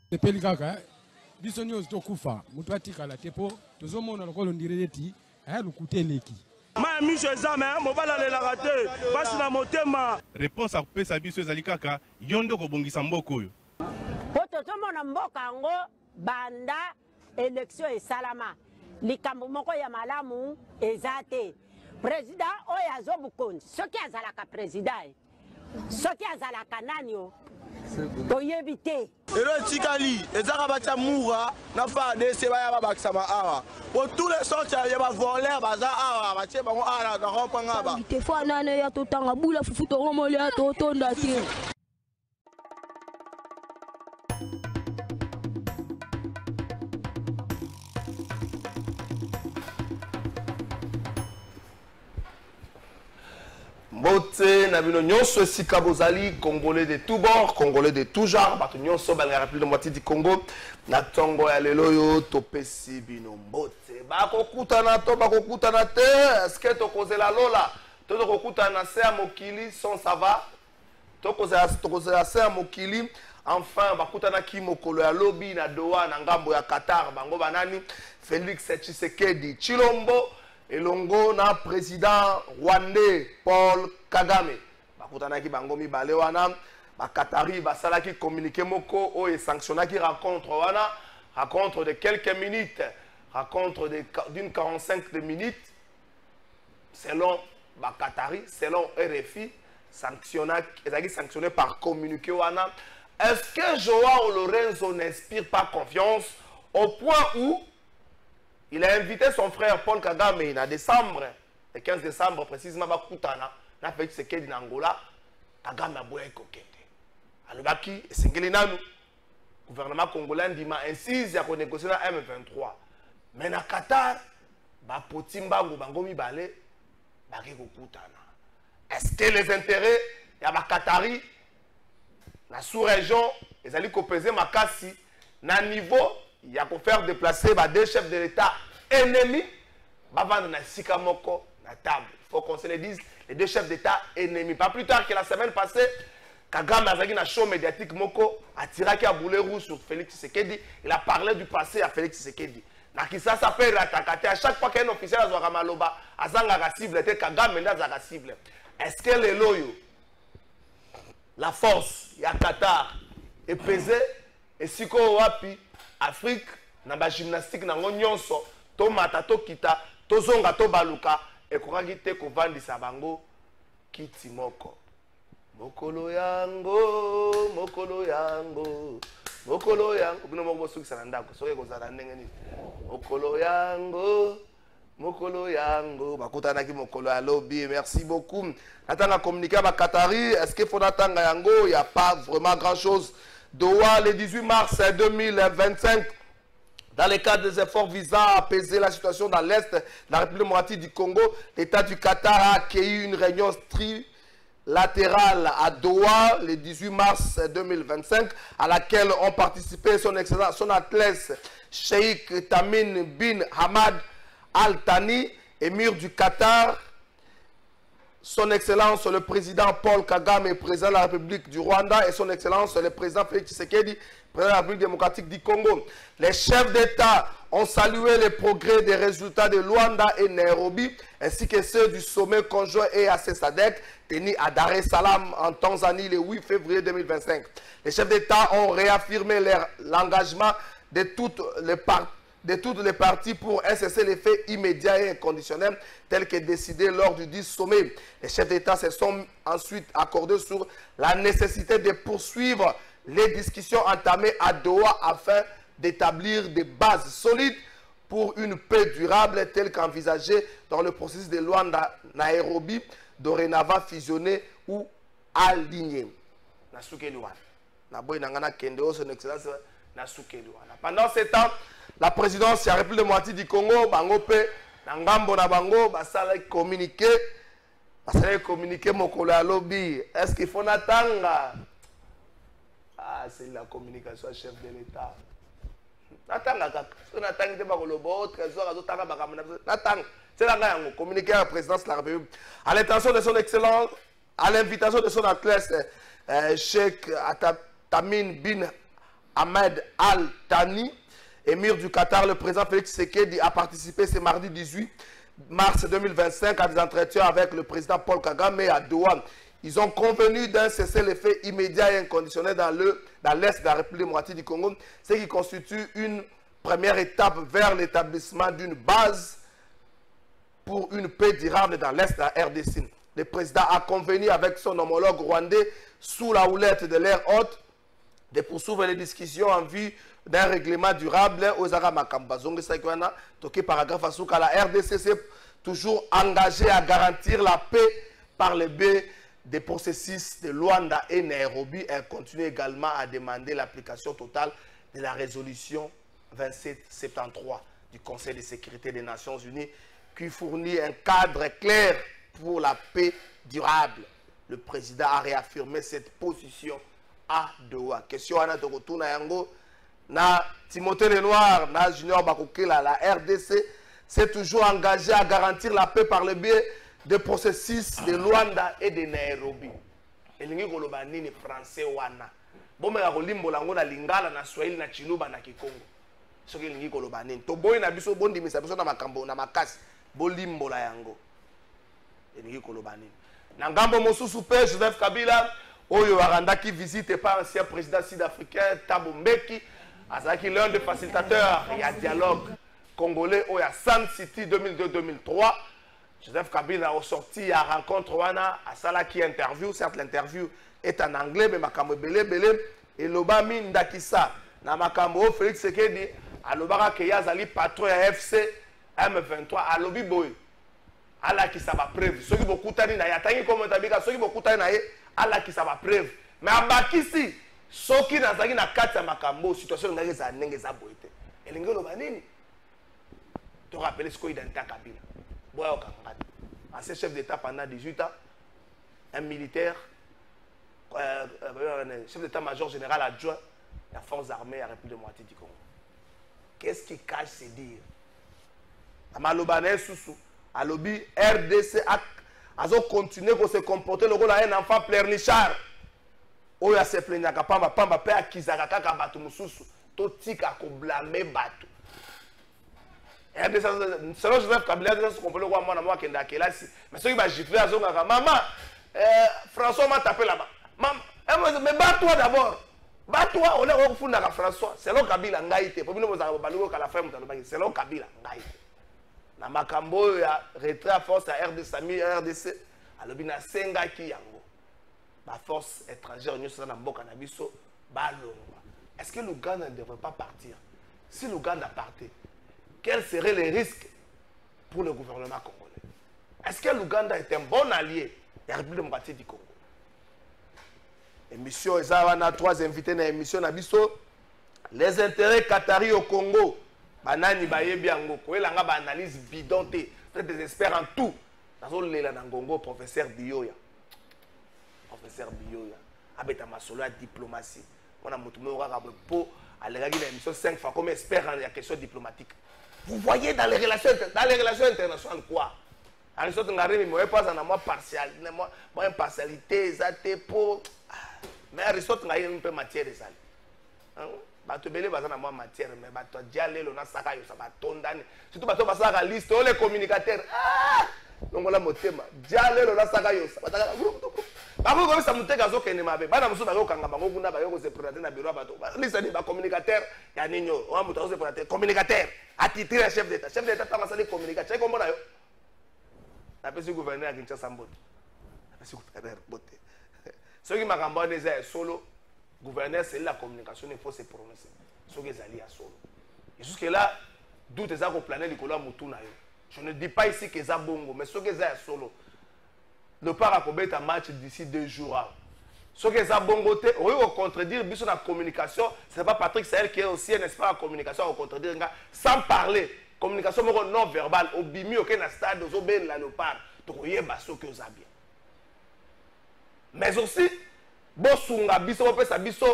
Tepeli kaka biso nyonso tokufa mutu atikala tepo tozomona lokolo ndireti aya lukuteleki ma miso ezame mobala lelaka te basi na motema réponse akopesa biso ezali kaka yo nde kobongisa mboka oyo po tozomona mboka yango banda élection esalama likambo moko ya malamu eza te président oyo azobukonzi soki azalaka président soki azalaka nani o toyebi te elo etikali ezaka batia mura na FARDC baya babakisama awa po tous les sortes ya bavoleur baza awa batie bango awa na rompanga ba te fo nane ya totanga bula fufu tongomoli ya totonda te Bote nabino nyonso esika bozali congolais de tout bord, congolais de tout genre, bato nyonso ba la République démocratique du Congo na tongo ya lelo yo topesi bino mbote. Bakokutana to bakokutana te, est-ce que tokozela lola? To tokokutana se ya mokili son ça va? Tokozela se ya mokili enfin bakutana ki mokolo ya lobi na Doha na ngambo ya Qatar bango banani Félix Tshisekedi Chilombo elongo na président rwandais Paul Kagame bakutanaki bango mibale wana bakatari basalaki communiqué moko oyo sanctionnaki rencontre de quelques minutes rencontre d'une 45 de minutes selon bakatari selon RFI sanctionné par communiqué wana. Est-ce que Joao Lorenzo n'inspire pas confiance au point où il a invité son frère Paul Kagame en décembre, le 15 décembre précisément, Bakutana, na fait ce qu'il a Angola, Kagame a boyé kokete. Alobaki, singeli nanu, gouvernement congolais dit ma insiste, il a négocié na M23. Mais na Qatar, ba potimba bangomi balé, baki kokutana. Est-ce que les intérêts, il y a ba Qatari, la sous-région, ils allaient peser makasi, na niveau, il y a pour faire déplacer des chefs de l'État ennemis, vendre na sikamoko na table. Il faut qu'on se le dise, les deux chefs d'État ennemis. Pas plus tard que la semaine passée, Kagame a fait un show médiatique moko a tiré à boulet rouge sur Félix Tshisekedi. Il a parlé du passé à Félix Tshisekedi. Nakisa s'appelle attaquer à chaque fois qu'un officiel a joué Maloba, a zanga cible, Kagame n'a pas cible. Est-ce que les loyaux, la force, il y a Qatar, est pesée et si qu'on wapi Afrique, na ba gymnastique na nyonso, to mata to kita, to zonga to baluka, et korangi te ko vandisa bango kiti moko. Mokolo yango, mokolo yango, mokolo yango. Bino moko suki sanandako, soke ko zala ndenge ni. Mokolo yango, mokolo yango. Bakutana ki mokolo ya lobby. Merci beaucoup. Natanga communiquer ba Qatari, est-ce qu'il faut natanga yango? Il y a pas vraiment grand-chose. Doha, le 18 mars 2025, dans le cadre des efforts visant à apaiser la situation dans l'Est de la République démocratique du Congo, l'État du Qatar a accueilli une réunion trilatérale à Doha le 18 mars 2025, à laquelle ont participé son Excellence, son Altesse Cheikh Tamim bin Hamad Al Thani, émir du Qatar, son Excellence le président Paul Kagame, président de la République du Rwanda, et son Excellence le président Félix Tshisekedi, président de la République démocratique du Congo. Les chefs d'État ont salué les progrès des résultats de Luanda et Nairobi, ainsi que ceux du sommet conjoint EAC SADC tenu à Dar es Salaam en Tanzanie le 8 février 2025. Les chefs d'État ont réaffirmé l'engagement de toutes les parties pour un cessez-le-feu immédiat et inconditionnel tel que décidé lors du 10 sommet. Les chefs d'État se sont ensuite accordés sur la nécessité de poursuivre les discussions entamées à Doha afin d'établir des bases solides pour une paix durable telle qu'envisagée dans le processus de Luanda Nairobi, dorénavant fusionné ou aligné. son excellence na soukeli wana. Pendant ce temps, la présidence de la République démocratique du Congo, bango pe na ngambo na bango basala communiquer mokolo ya lobby. Est-ce qu'il faut natanga? Ah, c'est la communication chef de l'État. Natanga kaka. So natangi te bakolo bo trésor azotanga bakamana. Natanga. C'est la gang communiquer à la présidence de la République à l'intention de son excellence, à l'invitation de son Altesse Cheikh Tamim bin Ahmed Al Thani, émir du Qatar, le président Félix Tshisekedi a participé ce mardi 18 mars 2025 à des entretiens avec le président Paul Kagame à Doha. Ils ont convenu d'un cessez-le-feu immédiat et inconditionnel dans l'est de la République démocratique du Congo, ce qui constitue une première étape vers l'établissement d'une base pour une paix durable dans l'est de la RDC. Le président a convenu avec son homologue rwandais sous la houlette de l'air haute de poursuivre les discussions en vue d'un règlement durable aux Aramakambazong Sakwana, toqué paragraphe Asuka. La RDC s'est toujours engagée à garantir la paix par le biais des processus de Luanda et Nairobi. Elle continue également à demander l'application totale de la résolution 2773 du Conseil de sécurité des Nations Unies qui fournit un cadre clair pour la paix durable. Le président a réaffirmé cette position à Doha. Question à Tokotuna Yango, na Timothée Lenoir, na Junior Bakokela, la RDC s'est toujours engagée à garantir la paix par le biais des processus de Luanda et de Nairobi. Elingi koloba nini français wana. Bomela kolimbo lango na lingala na Swahili na Chiluba na Kikongo. Soki elingi koloba nini. To boy na biso bondimisa biso na makambo na makasi. Bolimbo la yango. Elingi koloba nini. Na ngambo mosusu pe Joseph Kabila oyo arandaki visite par ancien président sud-africain Thabo Mbeki azaki l'un des facilitateurs et à dialogue congolais au Sun City 2002-2003. Joseph Kabila a sorti à rencontre wana à Salaki interview. Certes l'interview est en anglais mais makambo belé et lobami ndakisa na makambo Félix Tshisekedi alobaka ke yazali patron ya FC M23 alobi boy ala ki sa ba preuve soki bokutani na yatangi komenta bika soki bokutani na ye ala ki sa ba preuve mais abakisi soki nazaki na kati ya makambo situation ngaki za ndenge za boyete elingi loba nini to rappeler ce qu'il identité Kabila boyo kangati ancien chef d'état pendant 18 ans un militaire chef d'état-major général adjoint de la force armée à la République démocratique du Congo. Qu'est-ce qui cache ces dires? Amalobane Soussou alobi RDC a continué à se comporter le rôle d'un enfant pleurnichard. Oya se plaignaka pamba pe akizaka kaka batu mususu to tika ko blâmer batu. RDC selon Joseph Kabila se comporter kwa mwana mwa kenda kelasi mais ceux qui va gifler azongaka maman François m'a tapé là-bas. Maman mais bats-toi d'abord. Bats-toi on est au fond de François. Selon Kabila ngaite pour nous vous baluko kala femme talobaki selon Kabila ngaite. Na makambo ya retrait à force à RDC alobi na senga ki yango ba force étrangère nous na mboka na biso balongwa. Est-ce que l'Ouganda ne devrait pas partir? Si l'Ouganda partait, quels seraient les risques pour le gouvernement congolais? Est-ce que l'Ouganda est un bon allié de la République démocratique du Congo? Émission Ezawana, 3 invités dans l'émission Nabiso. Les intérêts qataris au Congo. Banani bayebi yango ko elanga ba analyse bidonté très désespère en tout nazo lela na ngongo professeur Biyoya abeta masolo ya diplomatie on a motumé kaka po alegaki na émission 5 fois comme expert en question diplomatique. Vous voyez dans les relations internationales quoi? Aristote ngari moi pas en moi partial moi impartialité zate po mais Aristote ngari un peu matière ezali. Bato belé bazana moi matière mais bato dialé lo na saka yo sa batondane surtout bato basaka liste les communicateurs donc la motema dialé lo na saka yo sa bataka groupe bako ko sa muteka zo kene mabe bana musu bako kanga bango kuna bako se présenter na bureau bato liste ni ba communicateur ya ninyo o muto se présenter communicateur attitré chef d'état tanga sali communicateur ko mbona yo na pesi gouverneur ya Kinshasa Mbote na pesi gouverneur Bote ce qui m'a cambané c'est solo. Gouverneur, c'est la communication, il faut se prononcer. Ce qui est allié à solo. Et jusque là, d'où tu as plané Nicolas Moutouna. Je ne dis pas ici que c'est bongo, mais ce qui est à solo. Le Paracobe est un match d'ici 2 jours. Ce qui est à bon côté, oui, on contredire, biso la communication, ce n'est pas Patrick Sahel qui est aussi un expert en communication, on contredire, sans parler. Communication non verbale, au bimi, au stade, au ben la léopard, donc il y a ce que vous avez bien. Mais aussi, bosunga biso, sa biso,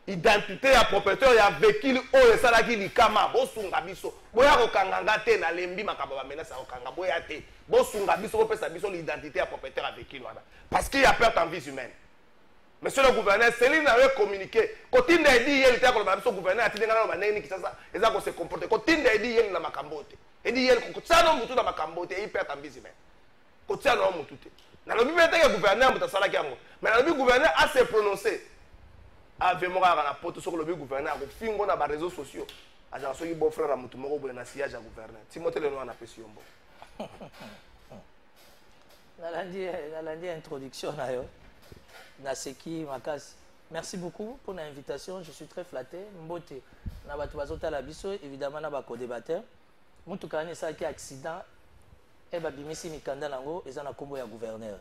identité à propriétaire, il y a véhicule, oh, et ça là qui li kama, bosunga biso, boya okanganga te na lembi makaba mena sa okanga, boya te, bosunga biso, sa biso l'identité à propriétaire à véhicule, parce qu'il y a perte en vie humaine. Monsieur le gouverneur, Céline avait communiqué. Quand il a dit, il était le gouverneur, il a dit qu'il se comporter. Quand il a dit, il a macambote. Il dit, il a macambote et il perd en vie humaine. Quand il a dit, il a dit, le gouverneur, mais le gouverneur a se prononcé. Avec moi, on a porté sur le gouverneur, on a fait des réseaux sociaux. Il a dit, bon frère, il a dit, il gouverneur. Timothée le nom a appelé Siombo. Dans l'introduction, Naseki Makas. Merci beaucoup pour l'invitation. Je suis très flatté. Mbote, Nabatouazota Labiso, évidemment, n'a pas co-débatteur. Moutoukane, ça qui accident, et Babimisi Mikanda Nango, et ça n'a combo ya gouverneur.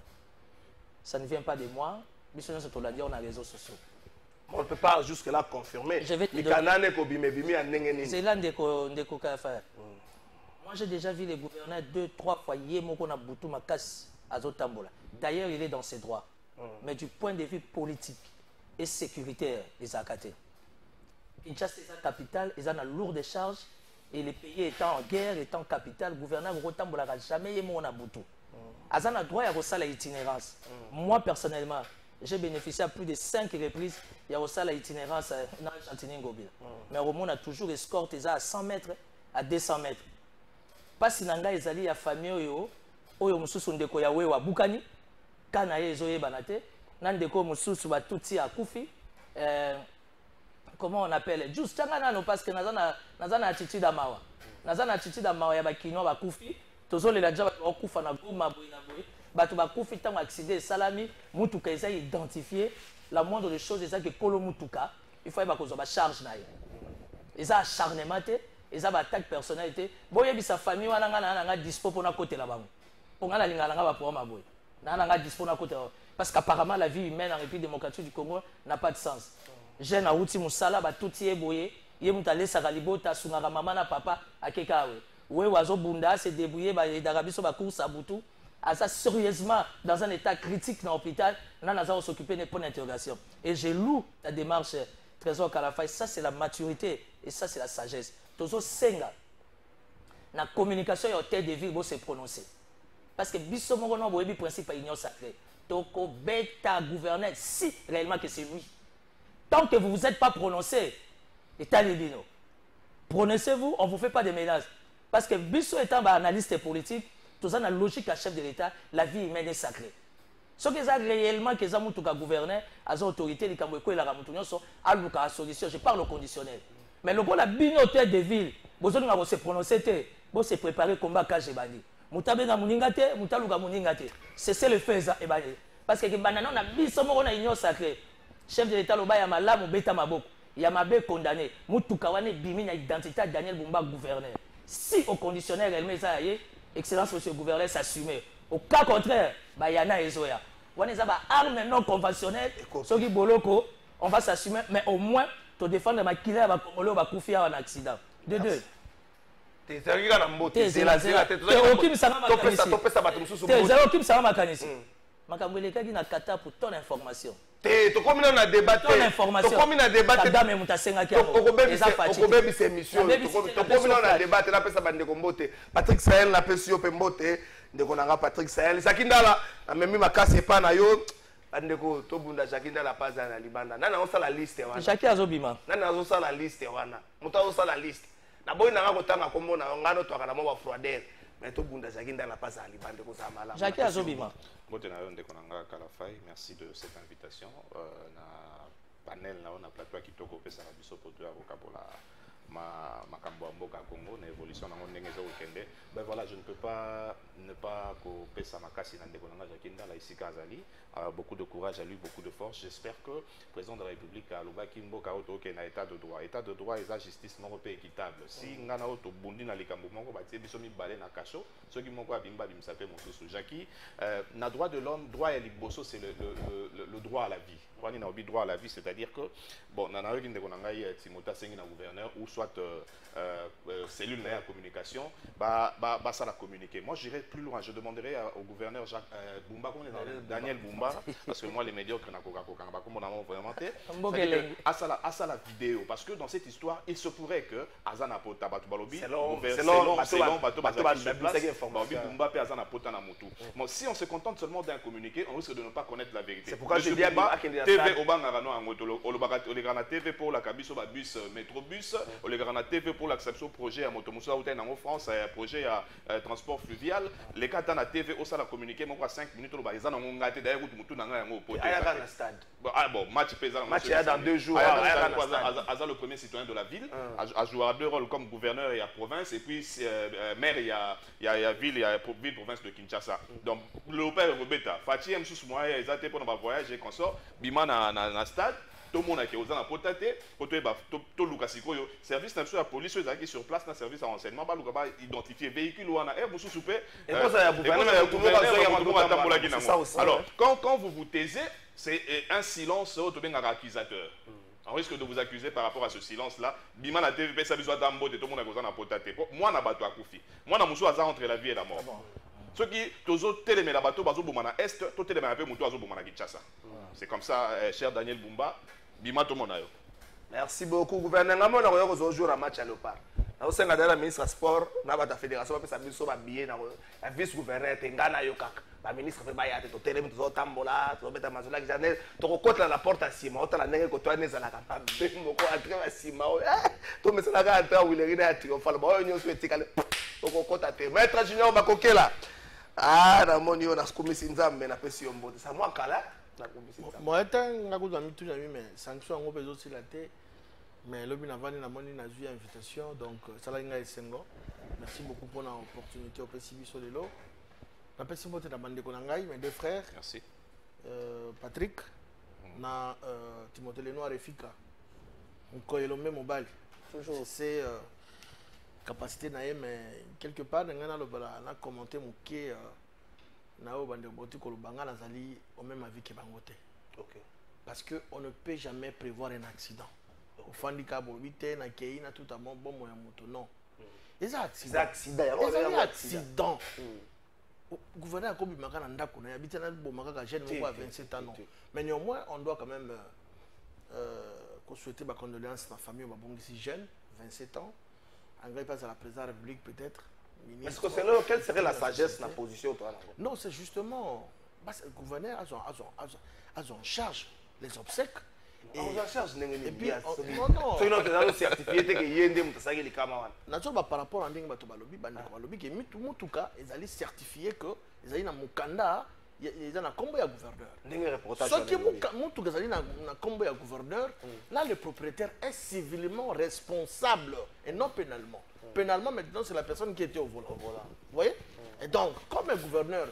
Ça ne vient pas de moi. Biso, nous sommes dit, on a les réseaux sociaux. On ne peut pas jusque-là confirmer. Je vais te Moi, j'ai déjà vu les gouverneurs 2-3 fois. Yemoko na Boutou Makas Azotambola. D'ailleurs, il est dans ses droits. Mais du point de vue politique et sécuritaire, les Akaté. Kinshasa est la capitale, ils ont une lourde charge, et les pays étant en guerre, étant capitale, le gouverneur Rotambola n'a jamais eu mon aboutou. Ils ont le droit à l'itinérance. Moi, personnellement, j'ai bénéficié à plus de 5 reprises, il y a l'itinérance dans le Chantining-Gobir. Mais au monde a toujours escorté à 100 mètres, à 200 mètres. Pas si Nanga est allé à la famille, Oyo Moussou Ndeko Yawe wa Bukani. Kana yezoye banate nandeko mususu batuti akufi comment on appelle juste tangana parce que nazana attitude amawa nazana attitude amawa ya bakino bakufi tozolela déjà bakufa na goma boy na boy batu bakufi tango accident salami mutuka eza identifier la moindre des choses eza que kolo mutuka il faut ba kozwa ba charge na ye eza acharnement te eza ba attaque personnalité boye bisa famille wana nga dispo pona côté la bango ponga la lingala nga ba pour ma boy. Parce qu'apparemment la vie humaine en République démocratique du Congo n'a pas de sens. Jeune a outi musala ba tout yé boyé, yé mutale sagalibota sungara maman na papa akekawe. Ouais wazo bunda se débrouiller ba d'Arabie ba course à Boutou. À ça sérieusement dans un état critique dans l'hôpital, là nous allons s'occuper des points d'interrogation. Et j'ai lu la démarche Trésor Kalafay, ça c'est la maturité et ça c'est la sagesse. Tozo senga. La communication et au tête de vie vont se prononcer. Parce que biso moko no boyebi principe union sacrée. Toko beta gouverneur si réellement que c'est lui. Tant que vous ne vous êtes pas prononcé, état libino. Prononcez-vous, on ne vous fait pas de menaces. Parce que biso étant analyste politique, tout ça dans la logique à chef de l'État, la vie humaine est sacrée. Ce que ça réellement que ça moutuka gouverneur, à autorité, les kamweko et la ramoutounion sont à la solution. Je parle au conditionnel. Mais le bon la binoté de ville, vous allez se prononcer, vous se préparer combat Kajebani. Mutabenga muningate, mutaluga muningate. C'est le fait ça parce que banana na biso moko na union sacrée. Chef de l'État loba ya malamu beta maboko. Ya mabe condamné. Mutuka wane bimi na identité Daniel Bumba gouverneur. Si au conditionnel elle ça yé, excellence monsieur le gouverneur s'assumer. Au cas contraire, ba yana ezoya. Wane za ba arme non conventionnelle, soki boloko, on va s'assumer mais au moins to défendre ma killer ba Congolais ba kufia en accident. De deux. Makambwelekaki na kata pour ton information. To komi na débat. Ton information. To komi na débat. Kadame mutasengaki yango. Okobebi se émission. To komi na débat na pesa bande kombote. Patrick Sahel na pesi yo pembote. Ndeko nanga Patrick Sahel. Sakindala na memi makase pa na yo. Bandeko to bunda Sakindala paza na libanda. Nana osala liste wana. Jackie azobima. Nana osala liste wana. Muta osala liste. Na boy na ngako tanga kombo na ngano to akana mo ba froideur. Mais tout le monde a pas à l'Iban de Kosamala. Jacques Azobima. Merci de cette invitation. Na panel, on a plateau qui toko pesa na biso pour toi makambo mboka Congo na évolution na ndenge zo kende. Ben voilà, je ne peux pas ne pas ko pesa makasi na ndeko na Jakinda la ici Kazali. Beaucoup de courage à lui, beaucoup de force. J'espère que le président de la République a lobaki mboka auto ke na état de droit. État de droit et la justice moko pe équitable. Si ngana auto bundi na likambo moko ba tie biso mi balé na kacho, ceux qui moko abimba bimsape mosusu. Jackie, na droit de l'homme, droit et liboso c'est le droit à la vie. Wani na obi droit à la vie, c'est-à-dire que bon, na nayo kinde konanga Timothée Sengi na gouverneur ou soit cellule de communication, ça la communiquer. Moi, j'irai plus loin. Je demanderai au gouverneur Jacques Bumba, Daniel Bumba, parce que moi, les médiocres n'a pas comme on a vraiment été. À ça la vidéo, parce que dans cette histoire, il se pourrait que Azana Pota Batubalobi, selon Bumba et Azana Pota Namutu. Si on se contente seulement d'un communiqué, on risque de ne pas connaître la vérité. C'est pourquoi je dis à TV Obangarano TV pour la Kabiso bus métrobus, TV pour l'acception projet à Motomoussa ou en France, projet à transport fluvial. Les cas dans la TV, on s'est communiqué, mais 5 minutes, on va d'ailleurs bon, match pesant. Match dans 2 jours. Aza le premier citoyen de la ville, a joué à 2 rôles comme gouverneur et à province, et puis maire, il y a ville, province de Kinshasa. Donc, le père Robeta, Fatih M. Sousmoua, ils ont été pour nos voyages et consort, Bima na stade. Tout le monde a qui aux potaté, tout le service de la police qui sur place dans le service de renseignement, bah identifier véhicule ou en air, vous soupez. Alors, quand vous vous taisez, c'est un silence accusateur. On risque de vous accuser par rapport à ce silence-là. Bima la TVP, ça besoin d'un mot de tout le monde a besoin potaté. Moi, na bateau à Koufi. Moi, na moussou hasard entre la vie et la mort. Ceux qui tozo télémé la bateau, bazo boumana est, tout télémé un peu moutou azo boumana Kinshasa. C'est comme ça, cher Daniel Bumba. Bima tout mon ayo. Merci beaucoup, gouverneur. On a aujourd'hui un match à Léopard. Nous sommes dans le ministre du Sport, la fédération, la vice-gouverneur, la ministre fait bailler, tu télé, tu tambola, tu mets mazola, tu recotes la porte à Sima, tu as la côte à Nezala, tu as Sima, tu mets la gare à Willery à Triomphal, tu souhaites tu recotes à te maître Junior Bakokela. Ah, na moni on a commis Nzambe na pesi yombote. Ça moi kala. Moi étant ngakuza mitu na mi mais sanction ngo bezo silate. Mais lobi na vani na moni na zui invitation donc ça la nga esengo. Merci beaucoup pour l'opportunité au PCB sur les lots. Na pesi mbote na bande ko na ngai mes deux frères. Merci. Patrick na Timothée Lenoir et Fika. On connaît le même mobile. Toujours c'est capacité na mais quelque part ngana lo bala na commenter moké na o bande boti ko lobanga na zali au même avis que bangote. OK. Parce que on ne peut jamais prévoir un accident. Au fandika bolite na kei na tout à bon moya moto non. Les accidents. Gouverneur ko bimaka na ndako na habite na bomaka ka jeune mo 27 ans non. Mais néanmoins on doit quand même souhaiter ma condoléances à la famille si jeune 27 ans. Engrais passe à la présidence de la République peut-être. Est-ce que quelle serait la sagesse de la position toi là? Non, c'est justement le gouverneur a en charge les obsèques. Et en charge et puis non. C'est notre certifié que yende mutasaki les camarades. Naturellement par rapport à ndenge bato balobi balobi que mutuka ezali certifié que ezali na mukanda ils ont un combo à gouverneur. Ce qui est un combo à gouverneur, là le propriétaire est civilement responsable et non pénalement. Pénalement maintenant c'est la personne qui était au volant. Vous voyez? Et donc comme un gouverneur,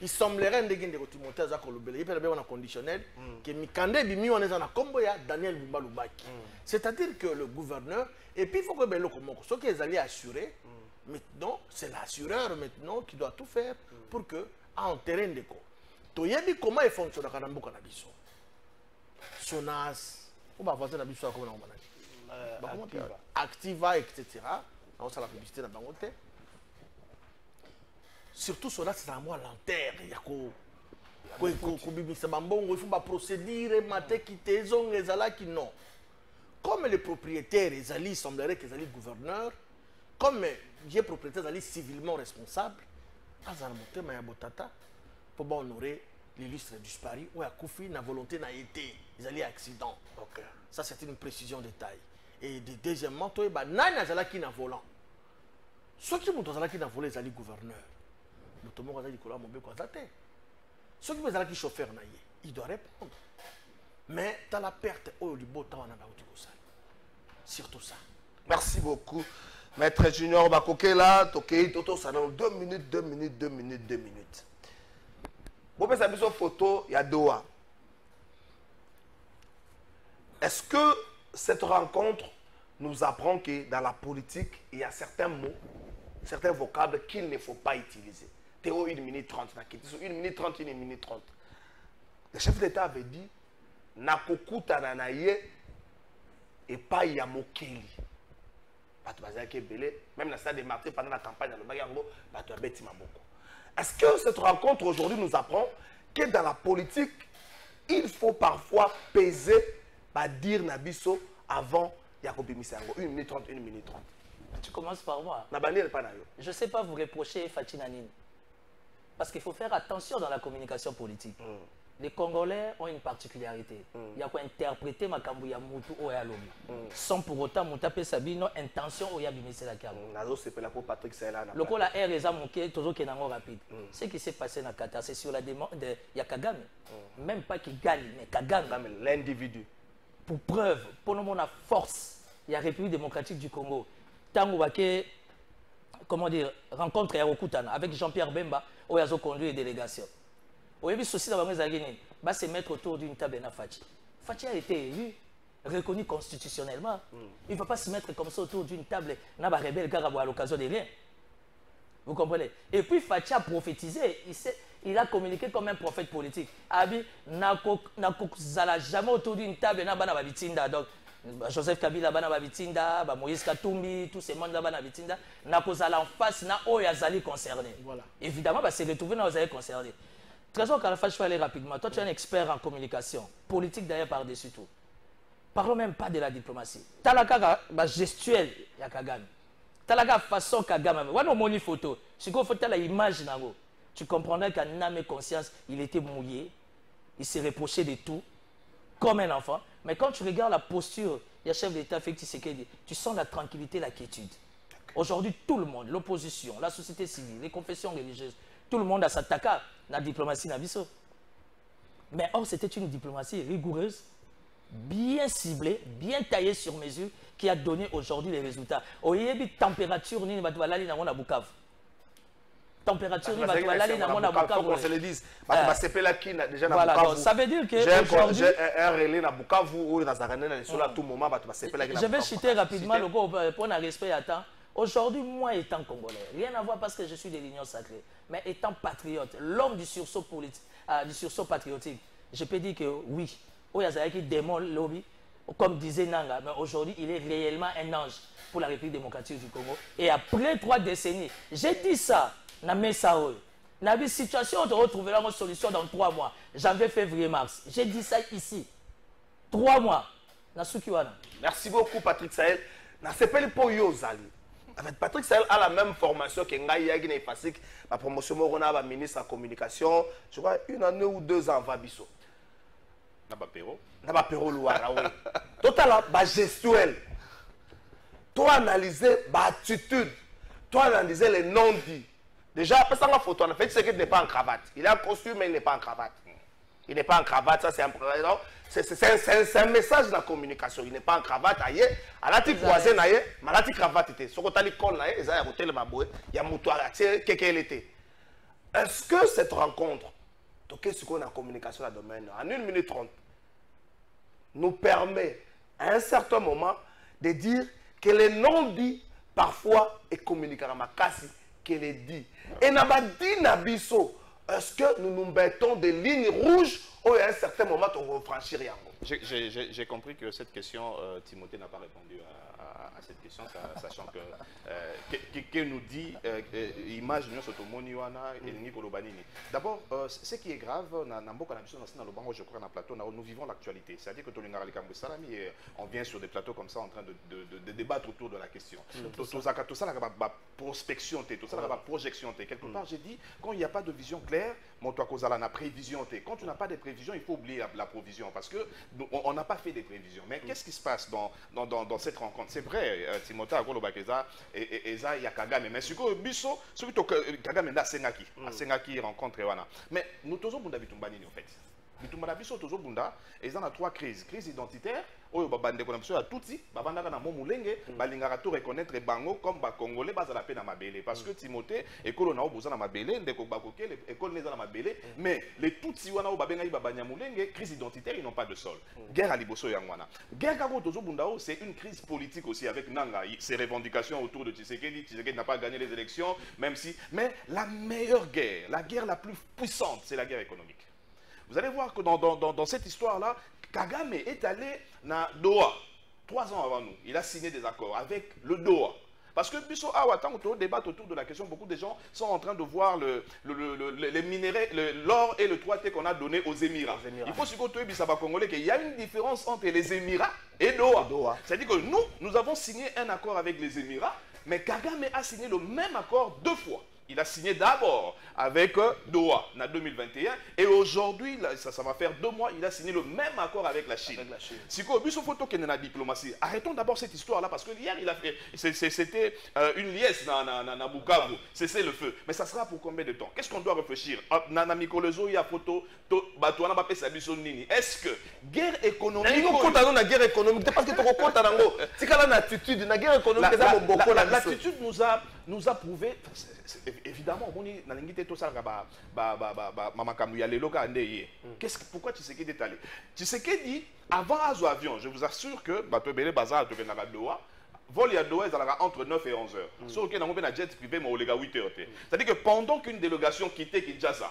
il semblerait que Timothée Zakolobele, il peut y avoir un conditionnel que Mikande Bimi on est dans un combo à Daniel Bumba Lubaki. C'est-à-dire que le gouverneur, et puis il faut que le comoko, ce qu'ils allaient assurer, maintenant c'est l'assureur maintenant qui doit tout faire pour que en terrain de quoi. Tu sais comment il fonctionne dans le cannabis. Sonas, on va voir dans le comment on va Activa, etc. On a la publicité dans le bangote. Surtout Sonas, c'est à moi l'enterre. Il y a il faut pas procéder, mater, quitter, qui non. Comme les propriétaires, il semblerait qu'ils allaient gouverneur, comme les propriétaires allaient civilement responsables. Pour honorer l'illustre disparu ou à Koufi, la volonté n'a été, ils allaient accident. Okay. Ça c'est une précision de taille. Et deuxièmement, il y a un qui n'a volant. Ceux qui ont volé, ils allaient gouverneur. Ceux qui ont chauffeur, il doit répondre. Mais dans la perte, surtout ça. Merci beaucoup. Maître Junior Bakokela, Tokei, Toto, ça dans 2 minutes. Vous pouvez savoir une photo, il y a Doha. Est-ce que cette rencontre nous apprend que dans la politique, il y a certains mots, certains vocables qu'il ne faut pas utiliser? Théo, 1 minute 30. 1 minute 30, 1 minute 30. Le chef d'État avait dit nakokutana na ye epai ya mokeli bato bazalaki ebele même na stade de Martyrs pendant la campagne alobaki yango bato abeti maboko. Est-ce que cette rencontre aujourd'hui nous apprend que dans la politique il faut parfois peser dire na biso avant ya kobimisa yango 1 minute 30 1 minute 30? Tu commences par moi. Je ne sais pas vous reprocher Fatina Nine. Parce qu'il faut faire attention dans la communication politique. Les Congolais ont une particularité. Il y a quoi interpréter ma kambuya mutu o ya lobi. Sans pour autant mutape sabino intention o ya bimisi la kambu. Nazo c'est pour Patrick Saïla. Le coup la R est amonqué toujours qui est rapide. Ce qui s'est passé dans Qatar, c'est sur la demande de Kagame. Même pas qu'il gagne, mais Kagame. L'individu. Pour preuve, pour le monde la force, il y a la République démocratique du Congo. Tant que, comment dire, rencontre à Okutana avec Jean-Pierre Bemba, où il a conduit une délégation. Où il y a eu souci dans va se mettre autour d'une table de Fachi. Fachi a été élu, reconnu constitutionnellement. Il ne va pas se mettre comme ça autour d'une table, n'a pas rebelle car à l'occasion de rien. Vous comprenez? Et puis Fachi a prophétisé, il a communiqué comme un prophète politique. Abi, n'a jamais autour d'une table, n'a pas bitinda. Donc, Joseph Kabila bana babitinda, Moïse Katumbi, tous ces monde là bana babitinda, n'a en face na oyazali concerné. Voilà. Évidemment, c'est retrouvé dans oyazali concerné. Trésor Kalafa, je vais aller rapidement. Toi, tu es un expert en communication, politique d'ailleurs par-dessus tout. Parlons même pas de la diplomatie. Talaka gestuelle ya Kagame. Talaka façon Kagame. Voilà mon photo. Si vous faites la image nango, tu comprendrais qu'à âme et conscience, il était mouillé, il s'est reproché de tout, comme un enfant. Mais quand tu regardes la posture, il y a chef d'État Félix Tshisekedi, tu sens la tranquillité, la quiétude. Aujourd'hui, tout le monde, l'opposition, la société civile, les confessions religieuses, tout le monde a s'attaqué à la diplomatie Nabiso. Mais or, c'était une diplomatie rigoureuse, bien ciblée, bien taillée sur mesure, qui a donné aujourd'hui les résultats. Au y a une température, ni na Bukavu. Température, ni qu'on se le dise. Voilà, ça veut dire que aujourd'hui, je vais citer rapidement le groupe pour un respect à temps. Aujourd'hui, moi étant congolais, rien à voir parce que je suis de l'Union sacrée, mais étant patriote, l'homme du sursaut politique, du sursaut patriotique, je peux dire que oui, Oyazaki démon lobby, comme disait Nanga, mais aujourd'hui il est réellement un ange pour la République démocratique du Congo. Et après 3 décennies, j'ai dit ça. Na Messaoui. Na une situation, on te retrouvera une solution dans 3 mois. Janvier, février, mars. J'ai dit ça ici. 3 mois. Na Sukiwana. Merci beaucoup, Patrick Sahel. Na sepeli po Yozali. Avec Patrick Sahel a la même formation que Ngaï Yagine Fasik. Ma promotion, Morona, ma ministre en communication. Je crois 1 année ou 2 ans, Vabiso. Nabapero. Nabapero Louara, oui. Total, gestuel. Toi, analyser l'attitude. Toi, analyser les non-dits. Déjà, après ça, la photo, en fait, c'est qu'il n'est pas en cravate. Il a un costume, mais il n'est pas en cravate. Il n'est pas en cravate, ça c'est un message de la communication. Il n'est pas en cravate, aïe. À la petite croisée, aïe, mais la petite cravate était. Sur le téléphone, aïe, il y a un hôtel, il y a un mouton, qu'elle était. Est-ce que cette rencontre, qu'est-ce qu'on a en communication dans le domaine, en 1 minute 30, nous permet à un certain moment de dire que les non-dits, parfois, et communiquent à ma casse, qu'elle est dit. Et Nabadi Nabiso, est-ce que nous nous mettons des lignes rouges ou à un certain moment on va franchir Yango? J'ai compris que cette question, Timothée n'a pas répondu à cette question, sachant que nous dit image d'abord, ce qui est grave, je crois, plateau, nous vivons l'actualité. C'est-à-dire que on vient sur des plateaux comme ça en train de débattre autour de la question. Tout ça, prospection, tout ça, projection. Quelque part, j'ai dit, quand il n'y a pas de vision claire, prévision. Quand tu n'as pas de prévision, il faut oublier la provision parce que on n'a pas fait des prévisions. Mais qu'est-ce qui se passe dans cette rencontre? C'est vrai, Timothée Agolobakeza et Eza Yakagame. Mais ce que Bisso, surtout Kagame da Sengaki rencontre Wana. Mais nous tous au Bundabitumbani en fait. Bitumba biso tozo bunda et en a 3 crises. Crise identitaire, oyo babande ko na biso ya tuti, babanda na momulenge, balingaka to reconnaître bango comme ba congolais bazala pe na mabele parce que Timothée ekolo na oboza na mabele ndeko bakoke école neza na mabele mais les tutsi wana o babenga babanya mulenge, crise identitaire, ils n'ont pas de sol. Guerre à liboso yangwana. Guerre kako tozo bunda c'est une crise politique aussi avec Nanga, ses revendications autour de Tshisekedi. Tshisekedi n'a pas gagné les élections même si mais la meilleure guerre, la guerre la plus puissante, c'est la guerre économique. Vous allez voir que dans cette histoire-là, Kagame est allé dans Doha 3 ans avant nous. Il a signé des accords avec le Doha. Parce que Bisso Awatan, au débat autour de la question, beaucoup de gens sont en train de voir les minéraux, l'or et le 3T qu'on a donné aux Émirats. Il faut surtout qu'il y a une différence entre les Émirats et Doha. C'est-à-dire que nous avons signé un accord avec les Émirats, mais Kagame a signé le même accord 2 fois. Il a signé d'abord avec Doha en 2021 et aujourd'hui, ça va faire 2 mois, il a signé le même accord avec la Chine. Si vous avez photo qui est dans la diplomatie, arrêtons d'abord cette histoire-là parce que hier, c'était une liesse dans Bukavu, cessez le feu. Mais ça sera pour combien de temps? Qu'est-ce qu'on doit réfléchir? Est-ce que guerre économique... L'attitude nous a prouvé... Évidemment, pourquoi Tshisekedi est allé? Tshisekedi, avant Azo Avion, je vous assure que vol à Doha, entre 9 et 11 heures. Sauf qu'il y a un jet privé, mais 8 heures. C'est-à-dire que pendant qu'une délégation quittait Kinshasa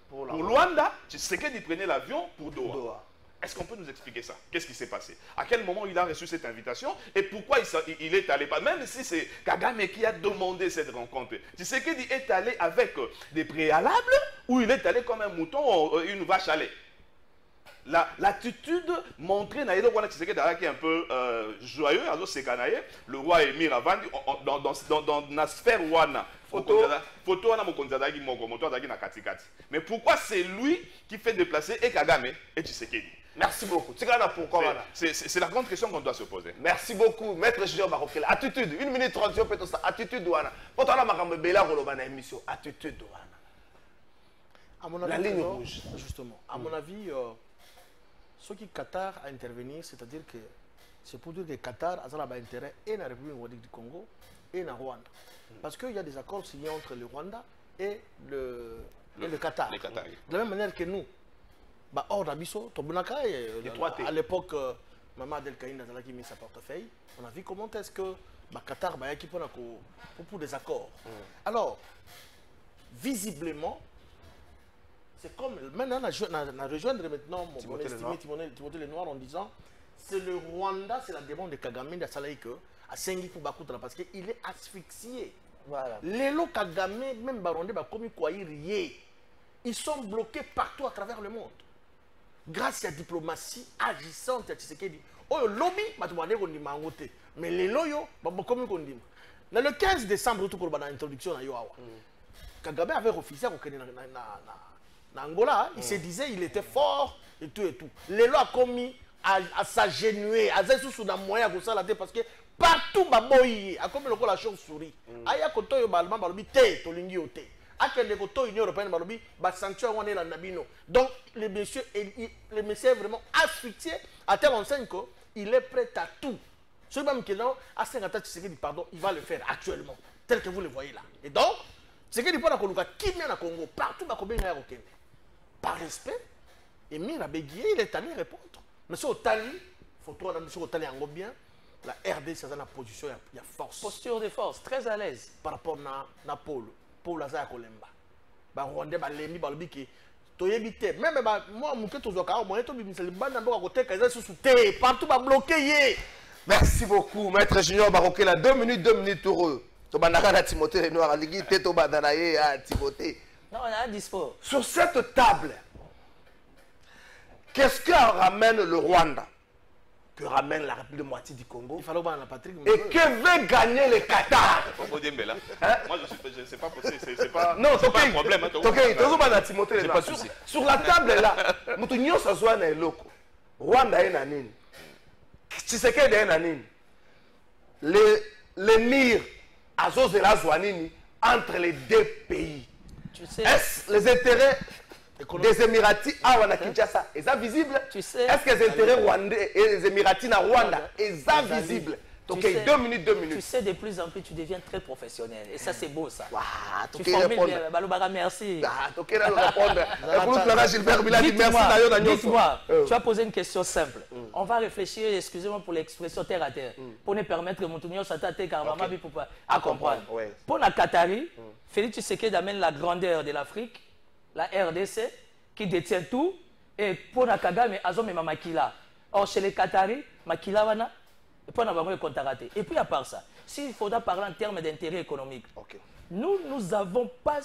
pour Luanda, Tshisekedi prenait l'avion pour Doha. Est-ce qu'on peut nous expliquer ça? Qu'est-ce qui s'est passé? À quel moment il a reçu cette invitation? Et pourquoi il est allé? Même si c'est Kagame qui a demandé cette rencontre. Tu sais qu'il est allé avec des préalables ou il est allé comme un mouton ou une vache à lait? L'attitude montrée qui est un peu joyeux, le roi émir avant dans la sphère Wana. Mais pourquoi c'est lui qui fait déplacer et Kagame et Tshisekedi? Merci beaucoup. C'est la grande question qu'on doit se poser. Merci beaucoup, Maître Junior Barokela. Attitude, 1 minute 30, je peux ça. Attitude douana. Quand on a ma bella rolobana émission, attitude douana. À mon avis, la ligne rouge. Justement, à mon avis, ce qui Qatar a intervenu, c'est-à-dire que c'est pour dire que Qatar a intérêt et dans la République du Congo et dans Rwanda. Parce qu'il y a des accords signés entre le Rwanda et le Qatar. De la même manière que nous, hors d'Abisso, à l'époque, Maman Adel Kaïn a mis sa portefeuille, on a vu comment est-ce que Qatar a équipé pour des accords. Alors, visiblement, c'est comme maintenant, on a rejoindre maintenant mon estimé Timothée Lenoir en disant c'est le Rwanda, c'est la demande de Kagame de Salaïke à Sengi pour Bakoutra parce qu'il est asphyxié. Voilà. Les lots Kagame, même Barondé, comme ils sont bloqués partout à travers le monde. Grâce à la diplomatie agissante à Tshisekedi. Oh, lobby, mais les loyaux, comme on dit. Le 15 décembre, tout pour l'introduction à Yoawa. Kagame avait refusé à Angola, il se disait qu'il était fort et tout et tout. Les lois ont commis à s'agenouiller, à se sous un moyen comme ça parce que partout baboyi, a comme la chauve-souris. Aya koto yo balma balobi te to lingi ote. Akende koto Union européenne balobi ba sanction wane la nabino. Donc le monsieur est vraiment asphyxié à tel enseigne qu'il est prêt à tout. Ce même qui est là, à 50 ans, pardon, il va le faire actuellement, tel que vous le voyez là. Et donc, ce qui dit pas qui vient au Congo, partout dans le Congo, par respect, et Mira Béguier, il est allé répondre. Monsieur Otali, il faut trouver monsieur Otali en bien, la RD, c'est une position, il y a force. Posture de force, très à l'aise. Par rapport à Paul Azaya Kolemba. Rwandais, Lembi, Balbiki, Toyebite, même moi, mon kit aux occasions, moi, je suis le ban d'abord à côté, partout va bloquer. Merci beaucoup, Maître Junior Barokela. 2 minutes heureux. Timothée Lenoir, Timothée. Non, on a un dispo. Sur cette table, qu'est-ce que ramène le Rwanda? Que ramène la République de moitié du Congo? Il fallait la patrie. Et que veut gagner le Qatar? Moi, je ne sais pas possible. C'est pas un problème. Sur la table là, nous sommes Rwanda est nanine. Tshisekedi est nanine. L'émir Azozela Zouanini entre les 2 pays. Est-ce les intérêts des Émiratis à Kinshasa est visible? Est-ce que les intérêts rwandais et les Émiratis à Rwanda est visible? Ok, 2 minutes. Tu sais, de plus en plus, tu deviens très professionnel. Et ça, c'est beau, ça. Tu formules bien. Balobara, merci. Dites-moi, tu as posé une question simple. On va réfléchir, excusez-moi pour l'expression terre à terre, pour nous permettre que Moutounio s'attaque à comprendre. Pour la Qatari, Félix Tshisekedi amène la grandeur de l'Afrique, la RDC, qui détient tout, et pour la Kagame, Azom et Mamakila. Or, chez les Qataris, Makilawana, et puis on a vraiment raté. Et puis à part ça, s'il faudra parler en termes d'intérêt économique, nous n'avons pas,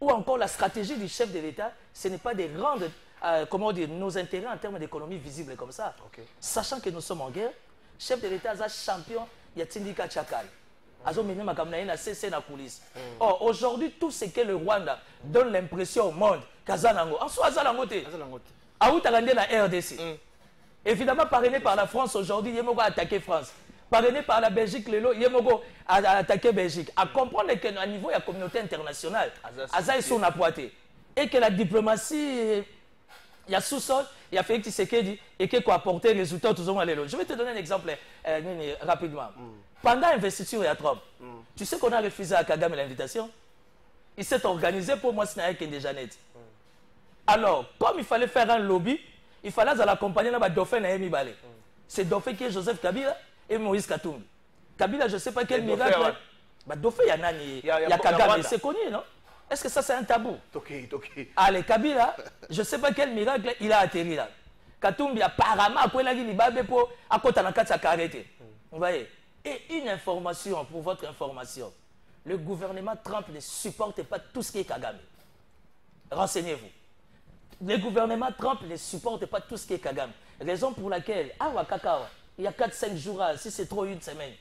ou encore la stratégie du chef de l'État, ce n'est pas de rendre comment dire, nos intérêts en termes d'économie visibles comme ça. Sachant que nous sommes en guerre, chef de l'État est champion, il y a Tindika Tchakal. Or, aujourd'hui, tout ce que le Rwanda donne l'impression au monde, Kazanango, en soi, Azalangote, Aoutagande la RDC. Évidemment, parrainé par la France aujourd'hui, Yemogo a attaqué France. Parrainé par la Belgique, Yemogo a attaqué Belgique. À comprendre qu'à niveau de la communauté internationale, Aza est son appointé. Et que la diplomatie, il y a sous-sol, il y a Félix Tshisekedi, et qui a apporté des résultats tout au long. Je vais te donner un exemple rapidement. Pendant l'investiture de Trump, tu sais qu'on a refusé à Kagame l'invitation. Il s'est organisé pour moi, ce n'est que déjà net. Alors, comme il fallait faire un lobby, il fallait l'accompagner dans le dauphin Naemi Balé. C'est dauphin qui est Joseph Kabila et Moïse Katumbi. Kabila, je ne sais pas quel miracle. Le dauphin, il y a Kagame, c'est connu, non? Est-ce que ça, c'est un tabou? Allez, Kabila, je ne sais pas quel miracle il a atterri là. Katumbi, apparemment, après la guerre, il a pour à côté de la carré. Vous voyez? Et une information, pour votre information, le gouvernement Trump ne supporte pas tout ce qui est Kagame. Renseignez-vous. Le gouvernement Trump ne supporte pas tout ce qui est Kagame. Raison pour laquelle, il y a 4-5 jours, si c'est trop une semaine,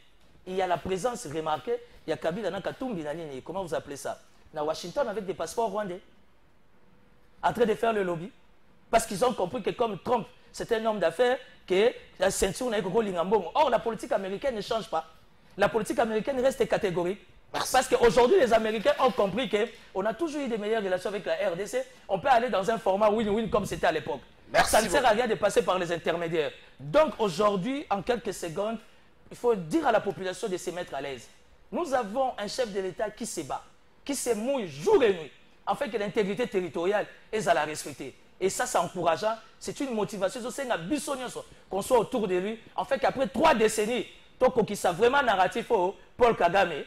il y a la présence remarquée, il y a Kabila dans Katumbi, comment vous appelez ça? À Washington avec des passeports rwandais, en train de faire le lobby, parce qu'ils ont compris que comme Trump, c'est un homme d'affaires, que la ceinture n'a pas de. Or, la politique américaine ne change pas. La politique américaine reste catégorique. Parce qu'aujourd'hui, les Américains ont compris qu'on a toujours eu des meilleures relations avec la RDC. On peut aller dans un format win-win comme c'était à l'époque. Ça ne sert à rien de passer par les intermédiaires. Donc aujourd'hui, en quelques secondes, il faut dire à la population de se mettre à l'aise. Nous avons un chef de l'État qui se bat, qui se mouille jour et nuit, afin que l'intégrité territoriale est à la respecter. Et ça, c'est encourageant. C'est une motivation. Qu'on soit autour de lui. En fait, qu'après 3 décennies, qui sont vraiment narratif, Paul Kagame,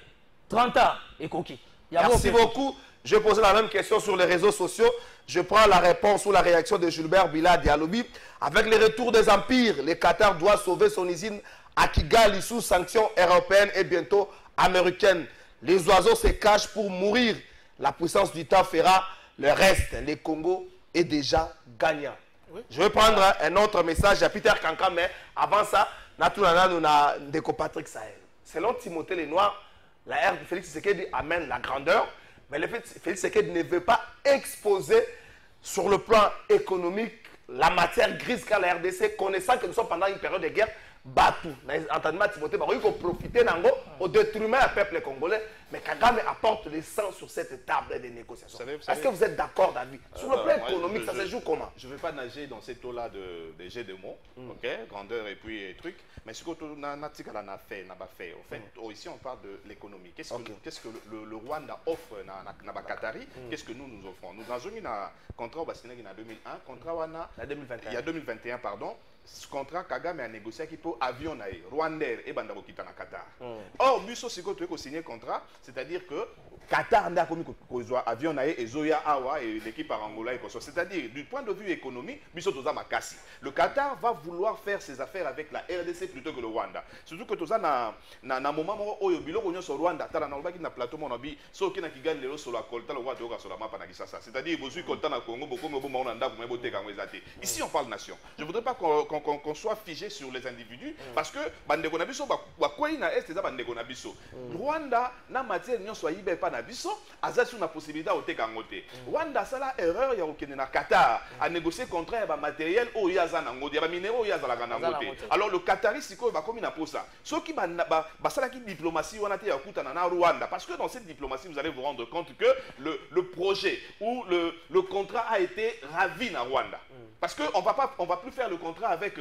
30 ans et Koki. Merci beaucoup. Je posais la même question sur les réseaux sociaux. Je prends la réponse ou la réaction de Gilbert Bila Dialobi. Avec le retour des empires, le Qatar doit sauver son usine à Kigali sous sanctions européennes et bientôt américaines. Les oiseaux se cachent pour mourir. La puissance du temps fera le reste. Les Congo est déjà gagnant. Oui. Je vais prendre un autre message à Peter Kanka, mais avant ça, nous avons Ndeko Patrick Sahel. Selon Timothée Lenoir, la ère de Félix Tshisekedi amène la grandeur, mais le fait que Félix Tshisekedi ne veut pas exposer sur le plan économique la matière grise qu'a la RDC, connaissant que nous sommes pendant une période de guerre. Batou, entendement Timothée, il faut profiter au détriment du peuple congolais, mais Kagame apporte le sang sur cette table de négociation. Est-ce que vous êtes d'accord, David? Sur le plan économique, ça se joue comment? Je ne vais pas nager dans cette eau-là de jets de mots, ok, grandeur et puis trucs, mais ce que on a fait, en fait, ici on parle de l'économie. Qu'est-ce que le Rwanda offre à Qatari? Qu'est-ce que nous offrons? Nous avons eu un contrat au Bastinac en 2001, contrat il y a 2021, pardon. Ce contrat Kagame a négocié qui peut avion naï Rwandais et Bandabo qui est en Qatar. Or, Busso Siko tu as signé contrat, c'est-à-dire que Qatar n'a commis avion naï et Zoya Awa et l'équipe par Angola et Kosovo. C'est-à-dire du point de vue économique, Busso Toza Makasi. Le Qatar va vouloir faire ses affaires avec la RDC plutôt que le Rwanda. Surtout que Toza na moment où il y a sur Rwanda, tu as na plateau mon abi, so qui na Kigali le sur la colta le Rwanda sur la map na Kisasa. C'est-à-dire vous colta na Congo beaucoup mais bon on vous boté quand vous êtes. Ici on parle nation. Je voudrais pas qu'on soit figé sur les individus parce que bandeko na biso ba kwei na est za bandeko na biso. Rwanda na matière nyon soit ibe pas na biso aza sur na possibilité au tekangote. Rwanda ça la erreur ya okene na Qatar à négocier contrat ba matériel o yaza na ngodi ba minéraux yaza la na ngodi. Alors le Qatari siko ba komi na posa. Ceux qui ba sala ki diplomatie wana te ya kutana na Rwanda parce que dans cette diplomatie vous allez vous rendre compte que le projet ou le contrat a été ravi na Rwanda. Parce qu'on ne va plus faire le contrat avec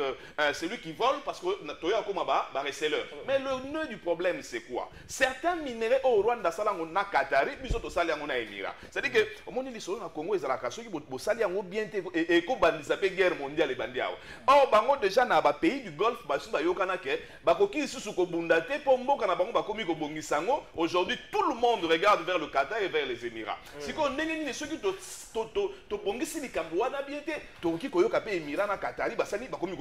celui qui vole parce que Toya Komaba va reseller. Mais le nœud du problème, c'est quoi? Certains minéraux au Rwanda, on a Qatari, puis d'autres salariés, on a Émirat. C'est-à-dire que au moment où les Solons au Congo, ils ont la casse, ils salariés ont bien été et qu'on s'appelle guerre mondiale et bandiao. Or, bango déjà dans les pays du Golfe, aujourd'hui tout le monde regarde vers le Qatar et vers les Émirats. Si on est ceux qui te bien koyoka pe Émirats na Qatari basali ba komi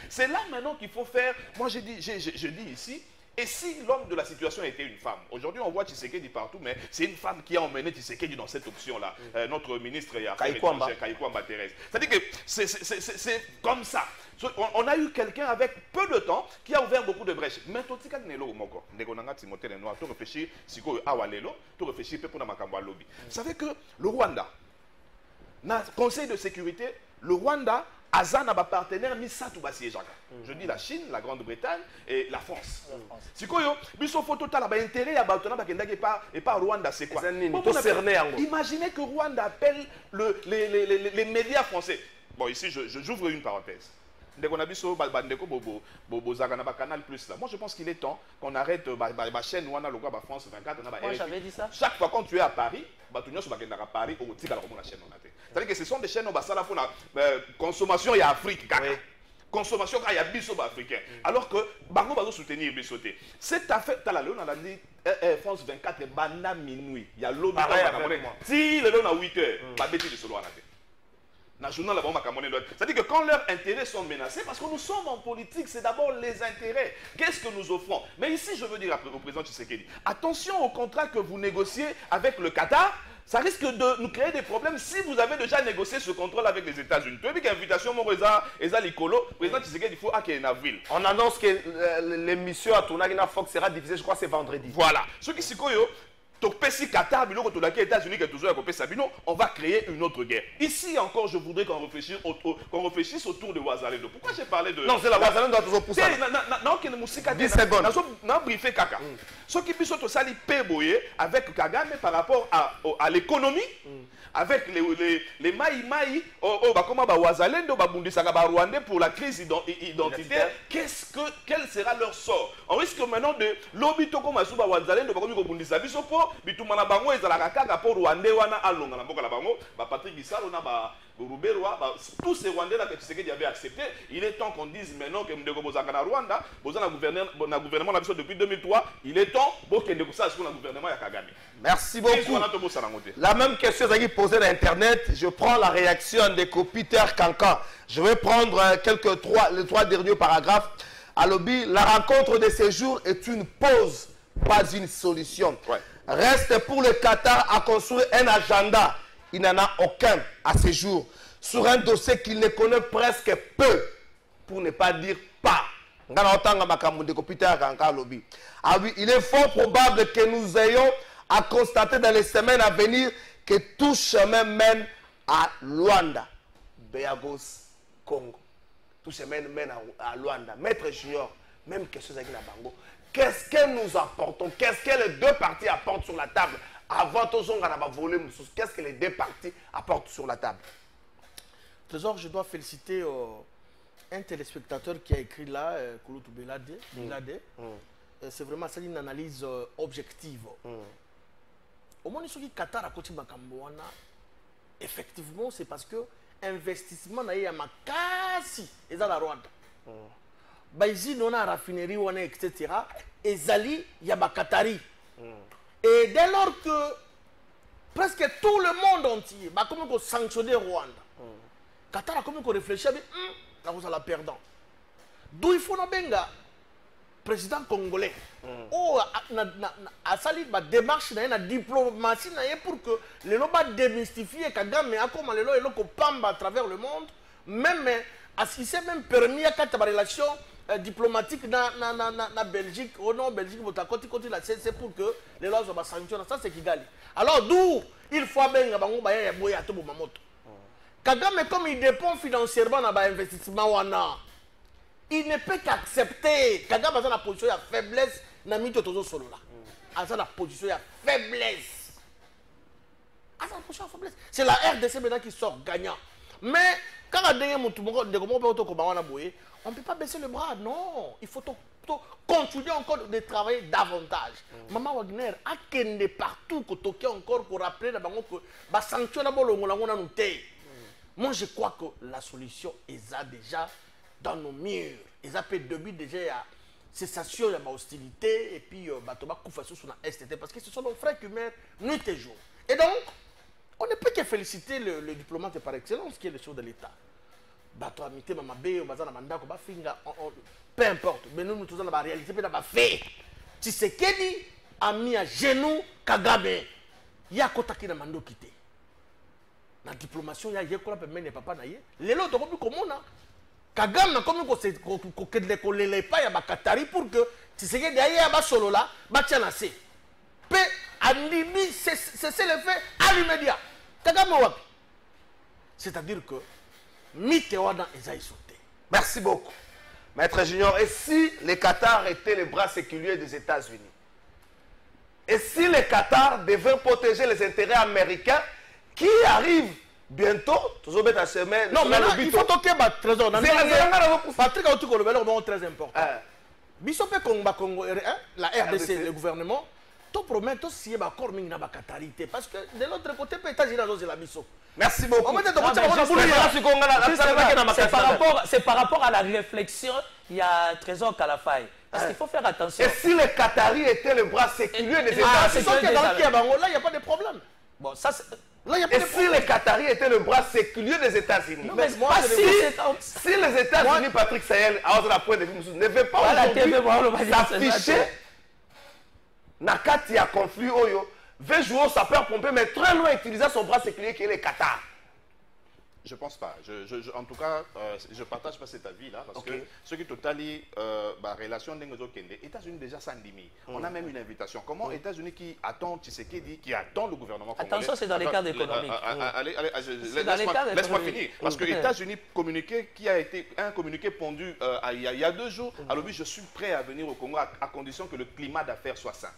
C'est là maintenant qu'il faut faire. Moi, je dis ici. Et si l'homme de la situation était une femme? Aujourd'hui, on voit Tshisekedi partout, mais c'est une femme qui a emmené Tshisekedi dans cette option-là. Notre ministre Kaikwamba Thérèse. C'est-à-dire que c'est comme ça. On a eu quelqu'un avec peu de temps qui a ouvert beaucoup de brèches. Mais tout ce Moko, Timothée Noir, tu réfléchis, si tu réfléchis pour Makambo lobby. Vous savez que le Rwanda, dans le Conseil de sécurité, le Rwanda Azan a partenaire Misatou Basiejaka. Je dis la Chine, la Grande-Bretagne et la France. Si vous avez intérêt à et pas Rwanda, c'est quoi? Imaginez que Rwanda appelle les médias français. Bon, ici, j'ouvre une parenthèse. Moi, je pense qu'il est temps qu'on arrête la chaîne France 24. Moi, j'avais dit ça. Chaque fois quand tu es à Paris, tu es à Paris, c'est-à-dire que ce sont des chaînes pour la consommation et Afrique. Consommation il y a biso africain. Alors que Bango va soutenir bisoté. Cette affaire, on a dit France 24 banda minuit. Il y a l'eau. Si le long à 8 heures, pas bêtise de solo à la tête. C'est-à-dire que quand leurs intérêts sont menacés, parce que nous sommes en politique, c'est d'abord les intérêts. Qu'est-ce que nous offrons? Mais ici, je veux dire au président Tshisekedi, attention au contrat que vous négociez avec le Qatar. Ça risque de nous créer des problèmes si vous avez déjà négocié ce contrôle avec les États-Unis. Tu as vu qu'invitation, mon président Licolo, président Tshisekedi, il faut qu'il y ait en avril. On annonce que l'émission à Tournagina Fox sera diffusée, je crois, c'est vendredi. Voilà. Ce qui s'est Qatar, on va créer une autre guerre. Ici encore, je voudrais qu'on réfléchisse autour de Ouazalendo. Pourquoi j'ai parlé de... Non, c'est la Ouazalendo doit toujours pousser. Non, 10 secondes. Non, briefé Kaka. Ce qui puisse être sali avec Kagame par rapport à l'économie, avec les maï, comment Ouazalendo, Rwandais pour la crise identitaire, quel sera leur sort? On risque maintenant de l'obito comme Ouazalendo, bitumana bango ezalaka kaka po Rwandais wana alonga na mboka la bango ba Patrick Gisalo na ba Ruberwa tous ces Rwandais là que Tshisekedi avait accepté. Il est temps qu'on dise maintenant que Ndeko bozaka na Rwanda bozana gouvernement na biso depuis 2003. Il est temps bo kende ko sa sur le gouvernement ya Kagame. Merci beaucoup. La même question qui posée dans internet, je prends la réaction de Peter Cancan. Je vais prendre les trois derniers paragraphes. À lobby, la rencontre de ces jours est une pause, pas une solution. Ouais. Reste pour le Qatar à construire un agenda. Il n'en a aucun à ce jour. Sur un dossier qu'il ne connaît presque peu, pour ne pas dire pas. Ah oui, il est fort probable que nous ayons à constater dans les semaines à venir que tout chemin mène à Luanda. Béagos, Congo. Tout chemin mène à Luanda. Maître Junior, même question à Bango. Qu'est-ce que nous apportons? Qu'est-ce que les deux parties apportent sur la table? Avant tout ça, on a volé. Qu'est-ce que les deux parties apportent sur la table? Trésor, je dois féliciter un téléspectateur qui a écrit là, Kouloutou Belade. C'est vraiment ça une analyse objective. Au moins, ce qui Qatar a côté Makambouana, effectivement, c'est parce que investissement n'a eu ma casse et dans la Rwanda. Baïzi non a raffinerie etc. Et Zali Yabakatari. Et dès lors que presque tout le monde entier va comme sanctionner Rwanda, Qatar a comme réfléchi à la perdant. D'où il faut na benga président congolais. A sali ba démarche na diplomatie pour que les lois démystifier Kagame a comme les lois ko pamba à travers le monde, même il s'est même permis à quatre relations diplomatique na Belgique, au nom Belgique, c'est pour que les lois soient sanctionnées. Ça, c'est Kigali. Alors, d'où il faut bien que Kagame, comme il dépend financièrement dans l'investissement, il ne peut qu'accepter. Kagame a la position de faiblesse. Il a la position de faiblesse. C'est la RDC maintenant qui sort gagnant. Mais quand on ne peut pas baisser le bras, non. Il faut continuer encore de travailler davantage. Maman Wagner, à Kende partout, que encore pour rappeler que la sanction moi, je crois que la solution est déjà dans nos murs. Ils ont fait début déjà à cessation de l'hostilité et puis parce que ce sont nos frères qui meurent nuit et jour. Et donc, on ne peut que féliciter le diplomate par excellence qui est le chef de l'État. bato ya mitema mabe baza na mandako bafinga peu importe mais nous toza na ba réalité pe na ba fait Tshisekedi a mis à genoux Kagame ya kotaki na mandoki te na diplomation ya yekola pembeni papa na ye lelo tokomi komona Kagame na komi ko kedle ko lele pa ya bakatari pour que Tshisekedi aye ba solo la ba tia na se pe andimi c'est le fait à l'immédiat Kagame wapi c'est-à-dire que Mitterrand est sauté. Merci beaucoup. Maître Junior, et si le Qatar était les bras séculiers des États-Unis? Et si le Qatar devait protéger les intérêts américains qui arrivent bientôt, toujours bête à semaine. Non, mais là, il faut toquer le trésor. Patrick a dit que le très important. Bissope Congo, la RDC, le gouvernement, tu promets que si il y a accord parce que de l'autre côté, les États-Unis ont la mission. Merci beaucoup. C'est par rapport à la réflexion, il y a Trésor Kalafay. Parce qu'il faut faire attention. Et si les Qataris étaient le bras séculier des États-Unis? C'est ça qui est dans le Kiev, là, il n'y a pas de problème. Bon, ça et si les Qataris étaient le bras séculier des États-Unis? Si les États-Unis, Patrick Sayel, à la pointe de vue, ne veulent pas aujourd'hui s'afficher Nakati a conflit Oyo, veut jouer au sapeur-pompier, mais très loin utiliser son bras séculier qui est le Qatar. Je pense pas. En tout cas, je partage pas cet avis-là parce que ce qui totalie la relation des États-Unis déjà sans limite. On a même une invitation. Comment États-Unis qui attend Tshisekedi, qui attend le gouvernement congolais? Attention, c'est dans les cadres économiques. Laisse-moi finir. Parce que les États-Unis communiqué, qui a été un communiqué pondu il y a 2 jours. Alors oui, je suis prêt à venir au Congo à condition que le climat d'affaires soit sain.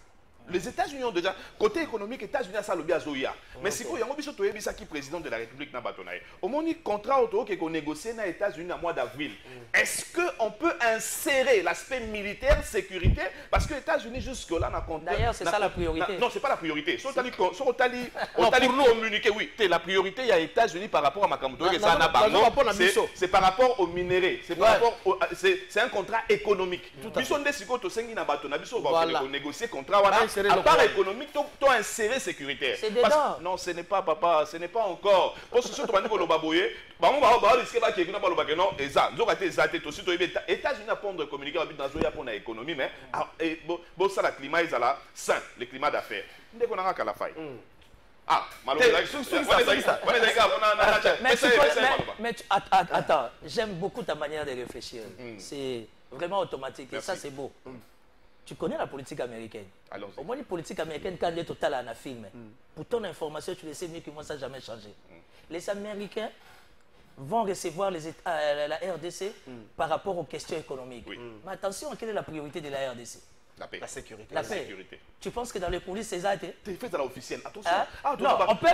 Les États-Unis ont déjà, côté économique, les États-Unis ont lobby à Zoya. Mais si vous avez président de la République Nabatonaï, au moment où contrat qu'on négocie dans les États-Unis en mois d'avril, est-ce qu'on peut insérer l'aspect militaire, sécurité? Parce que les États-Unis, jusque-là, n'a compté. D'ailleurs, c'est ça la priorité. Non, ce n'est pas la priorité. Si on t'a communiqué, oui, la priorité, il y a les États-Unis par rapport à Makamoto. C'est par rapport aux minéraux. C'est un contrat économique. Puis on décide qu'on a négocié contrat. À part économique, tu as inséré sécuritaire. C'est dedans. Non, ce n'est pas, papa, ce n'est pas encore. Parce que si tu as dit que le baboye, on va risquer que non, et États-Unis à prendre communiquer dans l'économie, mais bon, ça, le climat est là, sain, le climat d'affaires. Dès qu'on a la faille. Ah, mais attends, j'aime beaucoup ta manière de réfléchir. C'est vraiment automatique et ça, c'est beau. Tu connais la politique américaine. Au moins, la politique américaine, quand elle est totale en film, pour ton information, tu le sais mieux que moi, ça n'a jamais changé. Les Américains vont recevoir la RDC par rapport aux questions économiques. Mais attention, quelle est la priorité de la RDC? La paix. La sécurité. La sécurité. Tu penses que dans les polices, c'est ça? Tu fais de l'officiel. Attention. Non, on peut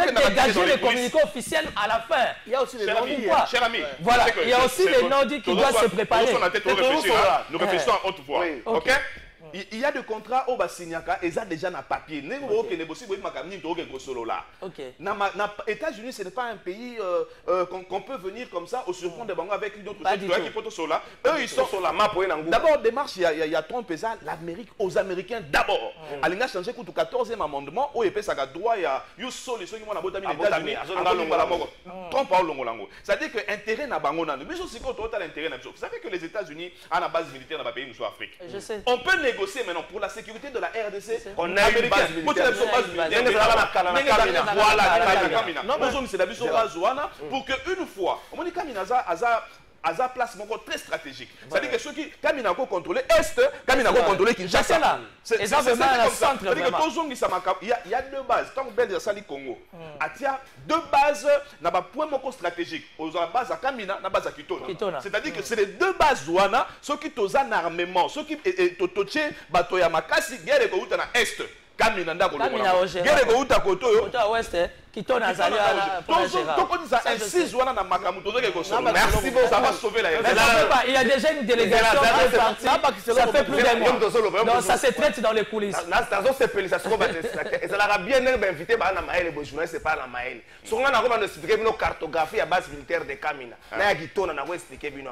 dégager les communiqués officiels à la fin. Il y a aussi les non-dits. Cher ami. Voilà, il y a aussi les non-dits qui doivent se préparer. Nous réfléchissons en haute voix. Ok? Il y a des contrats au Bassignaka et ça déjà na papier. Les États-Unis, ce n'est pas un pays qu'on peut venir comme ça au surprendre des banques avec une autre chose. Eux, ils sont sur la map. D'abord, démarche, il y a Trump et ça, l'Amérique aux Américains d'abord. Elle a changé pour le 14e amendement où il y a droit, il y a une solution qui est les États-Unis. Trump a longo. C'est-à-dire que l'intérêt n'a pas de mais aussi quand on a l'intérêt. Vous savez que les États-Unis ont la base militaire dans le pays, nous sommes Afrique. On peut négocier maintenant pour la sécurité de la RDC. On a une base militaire. Pour qu'une fois, on dit à sa place très stratégique. C'est-à-dire que ceux qui ont contrôlé Est, qui ont contrôlé Kinshasa. C'est comme ça. C'est-à-dire que il y a 2 bases. Tant que Belgique Sali Congo, il y a 2 bases dans le point stratégique. Aux bases à Kamina, la base à Kitona. C'est-à-dire que c'est les 2 bases Zouana, ceux qui ont un armement, ceux qui ont touché Batoya Makasi, guerre et Est. Kamina Ndakolo. Guerre et Koto. Ouest, Kitona Azali. Merci, Zouana na Makamuto. Merci beaucoup, ça va sauver la RDC. Il y a déjà une délégation qui est partie. Ça fait plus d'un mois. Donc ça se traite dans les coulisses. Ça sera bien invité par la Maël et journaliste, c'est pas la Maël. Si on a expliqué une cartographie à base militaire de Kamina, on a expliqué une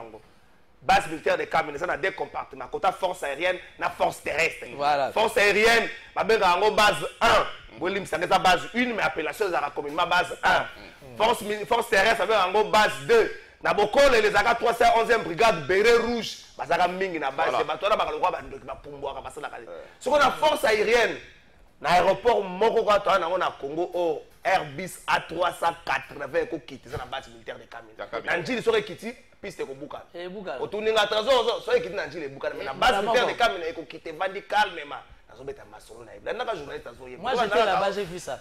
base militaire de Kamina, ça a 2 compartiments. Côté force aérienne, la force terrestre. Force aérienne, base 1. Oui, c'est base 1, mais appellation à la commune, base 1. Force terrestre, avec base 2. na bokole les aka 311e brigade béret rouge bazaka mingi na base bato na bakaloka bandoki bapumbwaka basala kale soko na force aérienne na aéroport moko kwa to na Congo o Airbus A380 ko kiti na base militaire de Kamina na njili soko kiti piste ko buka otuninga trésor so kiti na njili buka na base militaire de Kamina ko kiti vandi calmement nazobeta masolo na ibla naka journaliste azoye moi j'étais là-bas j'ai vu ça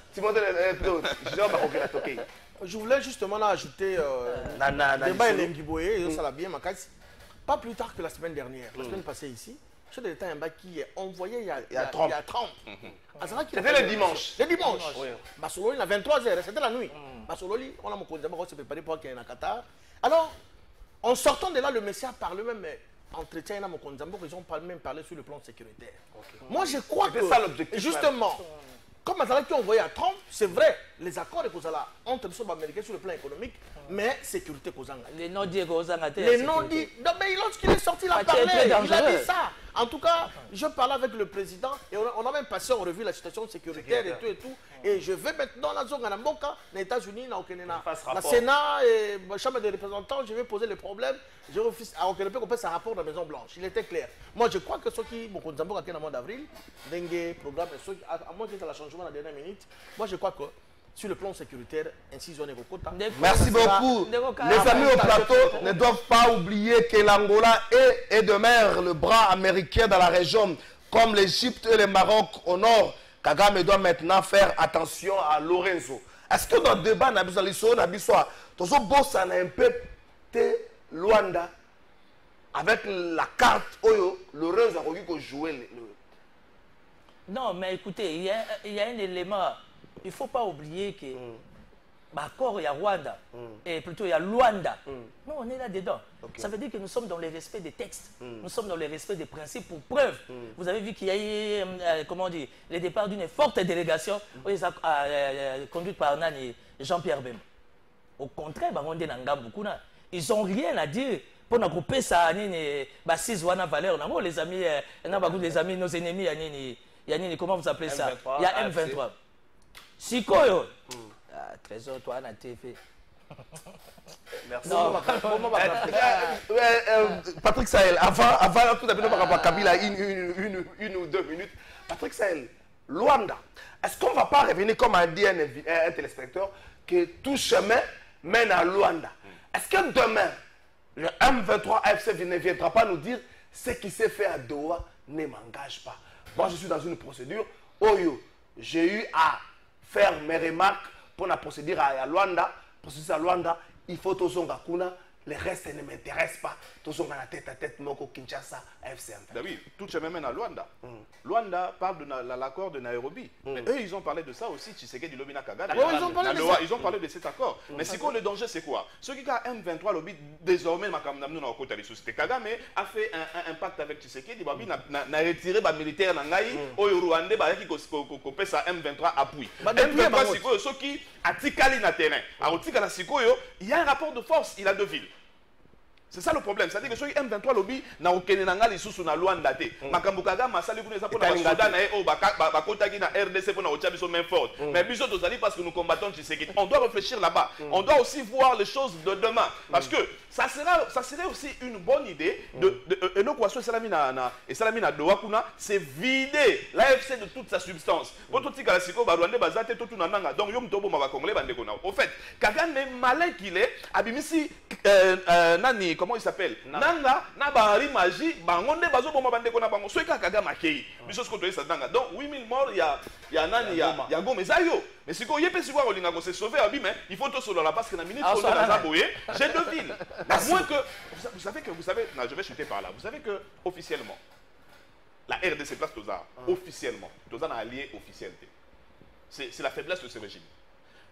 je voulais justement là ajouter débat elengi boye ça l'a bien makasi pas plus tard que la semaine dernière la semaine passée ici chef de l'État qui est envoyé il y a 30 c'était le dimanche Basololi à 23h c'était la nuit Basololi on a mon candidat on s'est préparé pour qu'il y ait un Qatar alors en sortant de là le Messie a parlé même entretien à mon candidat ils ont même parlé sur le plan sécuritaire moi je crois que justement comme Mazala qui ont envoyé à Trump, c'est vrai, les accords entre les Américains sur le plan économique, mais sécurité Kozanga. Les non-dits Kozanga. Les non-dits. Mais lorsqu'il est sorti, il a parlé, il a dit ça. En tout cas, je parlais avec le président et on a même passé en revue la situation sécuritaire et tout. Et je vais maintenant dans la zone Namboka, les États-Unis, le Sénat et la Chambre des représentants, je vais poser les problèmes. Je refuse à aucun qu'on passe un rapport de la Maison Blanche. Il était clair. Moi, je crois que ceux qui m'ont conduit à mois d'avril, dengue, programme, à moins qu'il y ait un changement à la dernière minute, moi je crois que sur le plan sécuritaire, ainsi ils ont des quotas. Merci beaucoup. Les amis au plateau ne doivent pas oublier que l'Angola est de mer, le bras américain dans la région, comme l'Égypte et le Maroc au nord. Kagame doit maintenant faire attention à Lorenzo. Est-ce que dans le débat, on a un peu de Luanda avec la carte Oyo, Lorenzo a joué Non, mais écoutez, il y a un élément. Il ne faut pas oublier que l'accord, il y a Rwanda, et plutôt il y a Luanda. Nous, on est là-dedans. Ça veut dire que nous sommes dans le respect des textes. Nous sommes dans le respect des principes pour preuve. Vous avez vu qu'il y a eu, comment dire, le départ d'une forte délégation conduite par Jean-Pierre Bemba. Au contraire, ils n'ont rien à dire. Pour nous couper ça, valeur. Les amis, nos ennemis, comment vous appelez ça? Il y a M23. Sikoyo. Trésor, toi, on a TV. Merci. Patrick Sahel, avant tout d'abord, Kabila, une ou 2 minutes. Patrick Sahel, Luanda, est-ce qu'on ne va pas revenir comme a dit un téléspectateur que tout chemin mène à Luanda? Est-ce que demain, le M23 AFC ne viendra pas nous dire ce qui s'est fait à Doha ne m'engage pas? Moi, je suis dans une procédure. Oyo, j'ai eu à faire mes remarques pour la procédure à Luanda. Procédure à Luanda, il faut tout son gakuna. Le reste ne m'intéresse pas. Tout son la tête à tête, Moko Kinshasa, AFC. Oui, tout chemin mène à Luanda. Luanda parle de l'accord de Nairobi. Mais eux, ils ont parlé de ça aussi. Tshisekedi Lobina Kagame. Ils ont parlé de cet accord. Mais c'est quoi le danger? C'est quoi? Ceux qui ont M23 Lobby, désormais, c'était Kagame a fait un pacte avec Tshisekedi. Il a retiré les militaires dans Naï. Au Rwanda, qui a ça M23 appui. M23, ceux qui ont Tikali na terrain. Il y a un rapport de force. Il a 2 villes. C'est ça le problème. C'est-à-dire que ceux qui M23 lobby na okenenanga lisusu na Luanda te. Makambo Kagame masali kuna pour na Soudan na bakota ki na RDC pour na otia biso main forte. Mais biso tozali parce que nous combattons Tshisekedi. On doit réfléchir là-bas. On doit aussi voir les choses de demain parce que ça serait aussi une bonne idée de nos Kwaso Salami na Doha kuna, c'est vider l'AFC de toute sa substance. Votre tika la siko ba Rwanda bazate tout na nanga. Donc yo mtobo ma congolais bandeko na. Au fait, Kagame malin qu'il est, abimisi nani comment il s'appelle? Nanga, Nabari Magie, Bangonde, Bazo, Boma Bandeko, Nabango, Soika Kagama Kei. Bisos Kotoé Sadanga. Donc, 8000 morts, il y a Nani, il y a Gomez. Mais si vous avez pu voir Olingago se sauver, il faut tout sur la parce que la minute, j'ai 2 villes. À moins que, vous savez, non, je vais chuter par là. Vous savez que, officiellement, la RDC place Toza, officiellement, Toza n'a allié officialité. C'est la faiblesse de ce régime.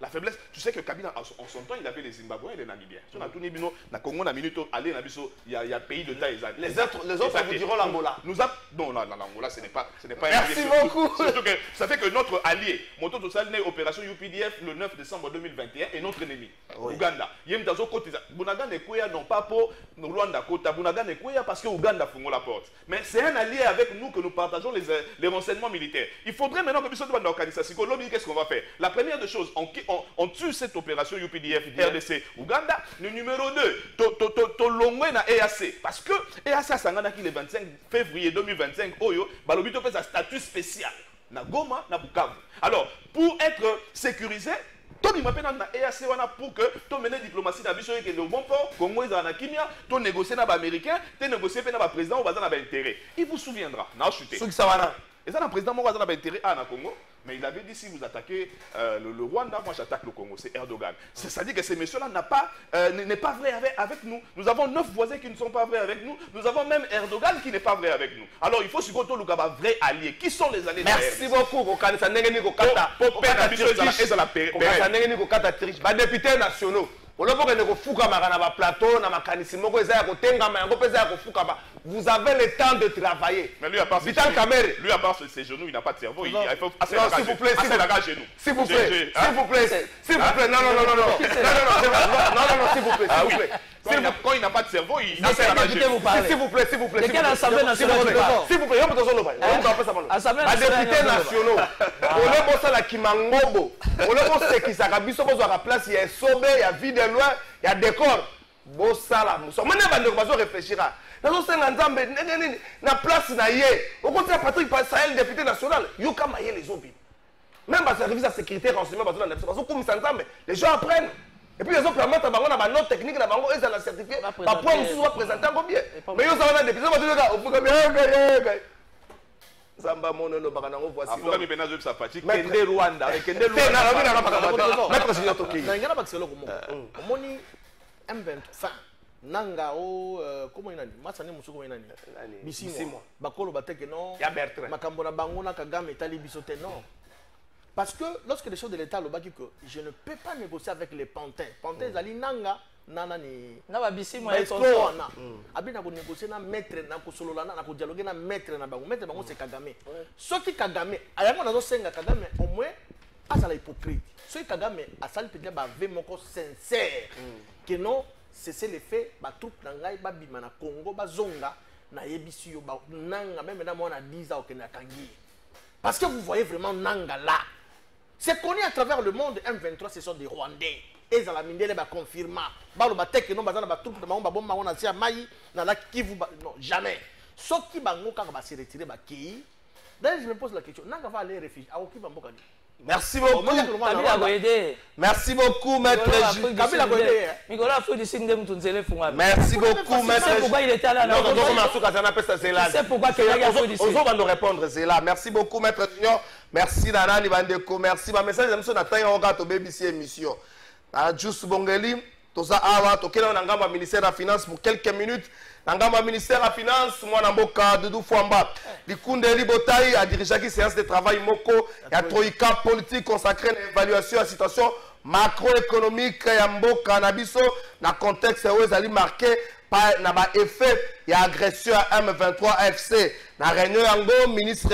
La faiblesse, tu sais que Kabila, en son temps, il avait les Zimbabwéens et les Namibiens. Si on a tout dit, na Congo, na Minuto, allez, il y a pays de taille. Les autres vous diront l'Angola. Non, l'Angola, ce n'est pas Merci beaucoup. Surtout que ça fait que notre allié, Moto Tosal, né opération UPDF le 9 décembre 2021, est notre ennemi. Ouganda. Yemtazo Kotiza. Bunaga ne Kouya, non pas pour Rwanda Kota. Bunaga ne Kouya parce que Ouganda fongo la porte. Mais c'est un allié avec nous que nous partageons les renseignements militaires. Il faudrait maintenant que nous soyons dans l'organisation. Qu'est-ce qu'on va faire? La première des choses, on tue cette opération UPDF, RDC, Ouganda. Le numéro 2, Tolongwe na EAC. Parce que EAC a sangana qui le 25 février 2025, Oyo, Balobito fait sa statut spécial. Na Goma, na Bukavu. Alors, pour être sécurisé, Tony m'appelle dans EAC pour que tu menes diplomatie dans le que le bon port, Congo est en Kimia, tu négocies avec les Américains, tu négocies avec le président, on va avoir intérêt. Il vous souviendra, n'a chuté. Et ça, le président, moi, on a intérêt à Congo, mais il avait dit si vous attaquez le Rwanda, moi j'attaque le Congo, c'est Erdogan. C'est-à-dire que ces messieurs-là n'est pas vrai avec nous. Nous avons 9 voisins qui ne sont pas vrais avec nous. Nous avons même Erdogan qui n'est pas vrai avec nous. Alors il faut supporter le vrai allié. Qui sont les alliés? Merci beaucoup. Députés nationaux. Vous avez le temps de travailler. Mais lui, à part ses genoux, il n'a pas de cerveau. Il faut s'il vous plaît, s'il vous plaît, non, s'il vous plaît, quand il n'a pas de cerveau, il s'il vous plaît, de quelle assemblée nationale? S'il vous plaît, députés nationaux, la Kimangobo, qui s'est biso à place, il y a Sobe, il y a Vie de Loin, il y a décor. Bosala, maintenant, on va réfléchir. Dans na place na ye, au contraire, Patrick Sahel, député national, Yoka Maye les zombies. Même dans le service de sécurité, renseignement, les gens apprennent. Et puis les autres permettent à une note technique, ils ont certifié. Parfois, on va présenter un combien. Mais ils ont des députés, Zamba Monono Baranango, voici. Kende Rwanda. Kende M23 nanga o comment inani masane musuko inani bisimo bakolo bateke non ya Bertrand makambo na bango na Kagame etali bisote non parce que lorsque les choses de l'état le baki que je ne peux pas négocier avec les pantins zali nanga nana ni na ba bisimo et tonto na abi na ko négocier na maître na ko solola na ko dialoguer na maître bango c'est Kagame soki Kagame ayango nazo senga Kagame au moins asala hypocrite soki Kagame asali peut-être ba ve moko sincère que non c'est le fait ba troupe na ngai ba bima na Congo ba zonga na yebisi yo ba nanga même na mona 10 ans que na tangi parce que vous voyez vraiment nanga là c'est connu à travers le monde. M23 ce sont des Rwandais et za la mindele ba confirma ba lo ba tek non ba za na ba troupe na ba bomba on a tia mai na la Kivu non jamais soki bango kaka ba se retirer ba ki. D'ailleurs je me pose la question nanga va aller réfugier a okiba mboka ni. Merci beaucoup. Merci beaucoup, maître. Merci beaucoup, maître. C'est pourquoi il était là. C'est pourquoi on va nous répondre. C'est là. Merci beaucoup, maître Junior. Merci, Nana Libandeko. Merci. Ma message, je me suis dit, BBC émission. Juste Bongeli, Toza Awa, Tokena Nangamba, ministère de la Finance pour quelques minutes. Nangamba, ministère de la Finance, moi, Namboka, Doudou Fouamba. Likunde Libotaï a dirigé une séance de travail Moko. Il y a Troïka politique consacrée à l'évaluation de la situation macroéconomique. Il y a Mboka, Nabiso, dans le contexte où ils allaient marquer par l'effet de l'agression à M23 FC. Dans la réunion, Yango, ministre,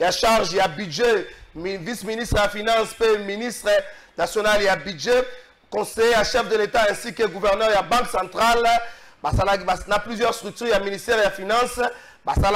il y a charge, il y a budget, vice-ministre de la Finance, ministre national, il y a budget, conseiller à chef de l'État ainsi que gouverneur, il y a Banque centrale. Il y a plusieurs structures, il y a ministère de la Finance, il y a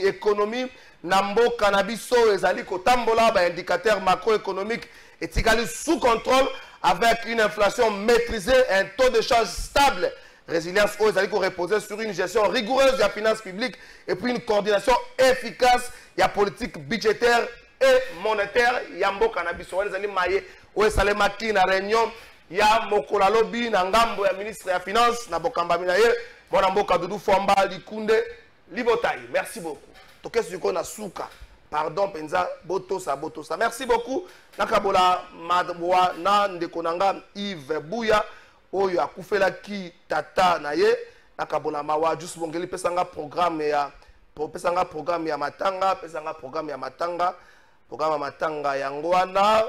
l'économie, Nambo, Cannabiso, Ezali, Kotambola, indicateur macroéconomique et sous contrôle avec une inflation maîtrisée, un taux de change stable, résilience aux Ezali reposer sur une gestion rigoureuse de la finance publique et puis une coordination efficace, il y a politique budgétaire et monétaire, il y a Mbo, Cannabiso, Ezali Maye, Oesale Maki, na réunion. Il y a Mokola Lobby, Nangambo, le ministre de la Finance, Nabokamba Minaye, Monamboka Doudou Fouamba, Likunde, Libotaï. Merci beaucoup. Tokes du Kona Souka. Pardon, Penza, Botosa. Merci beaucoup. Nakabola Madboa, Nandekonanga, Yves Bouya, Oyo Akoufela Ki Tata Naye, Nakabola Mawa, Just Bongeli, Pesanga programme ya Matanga, Pesanga programme ya Matanga, programme Matanga Yangoana,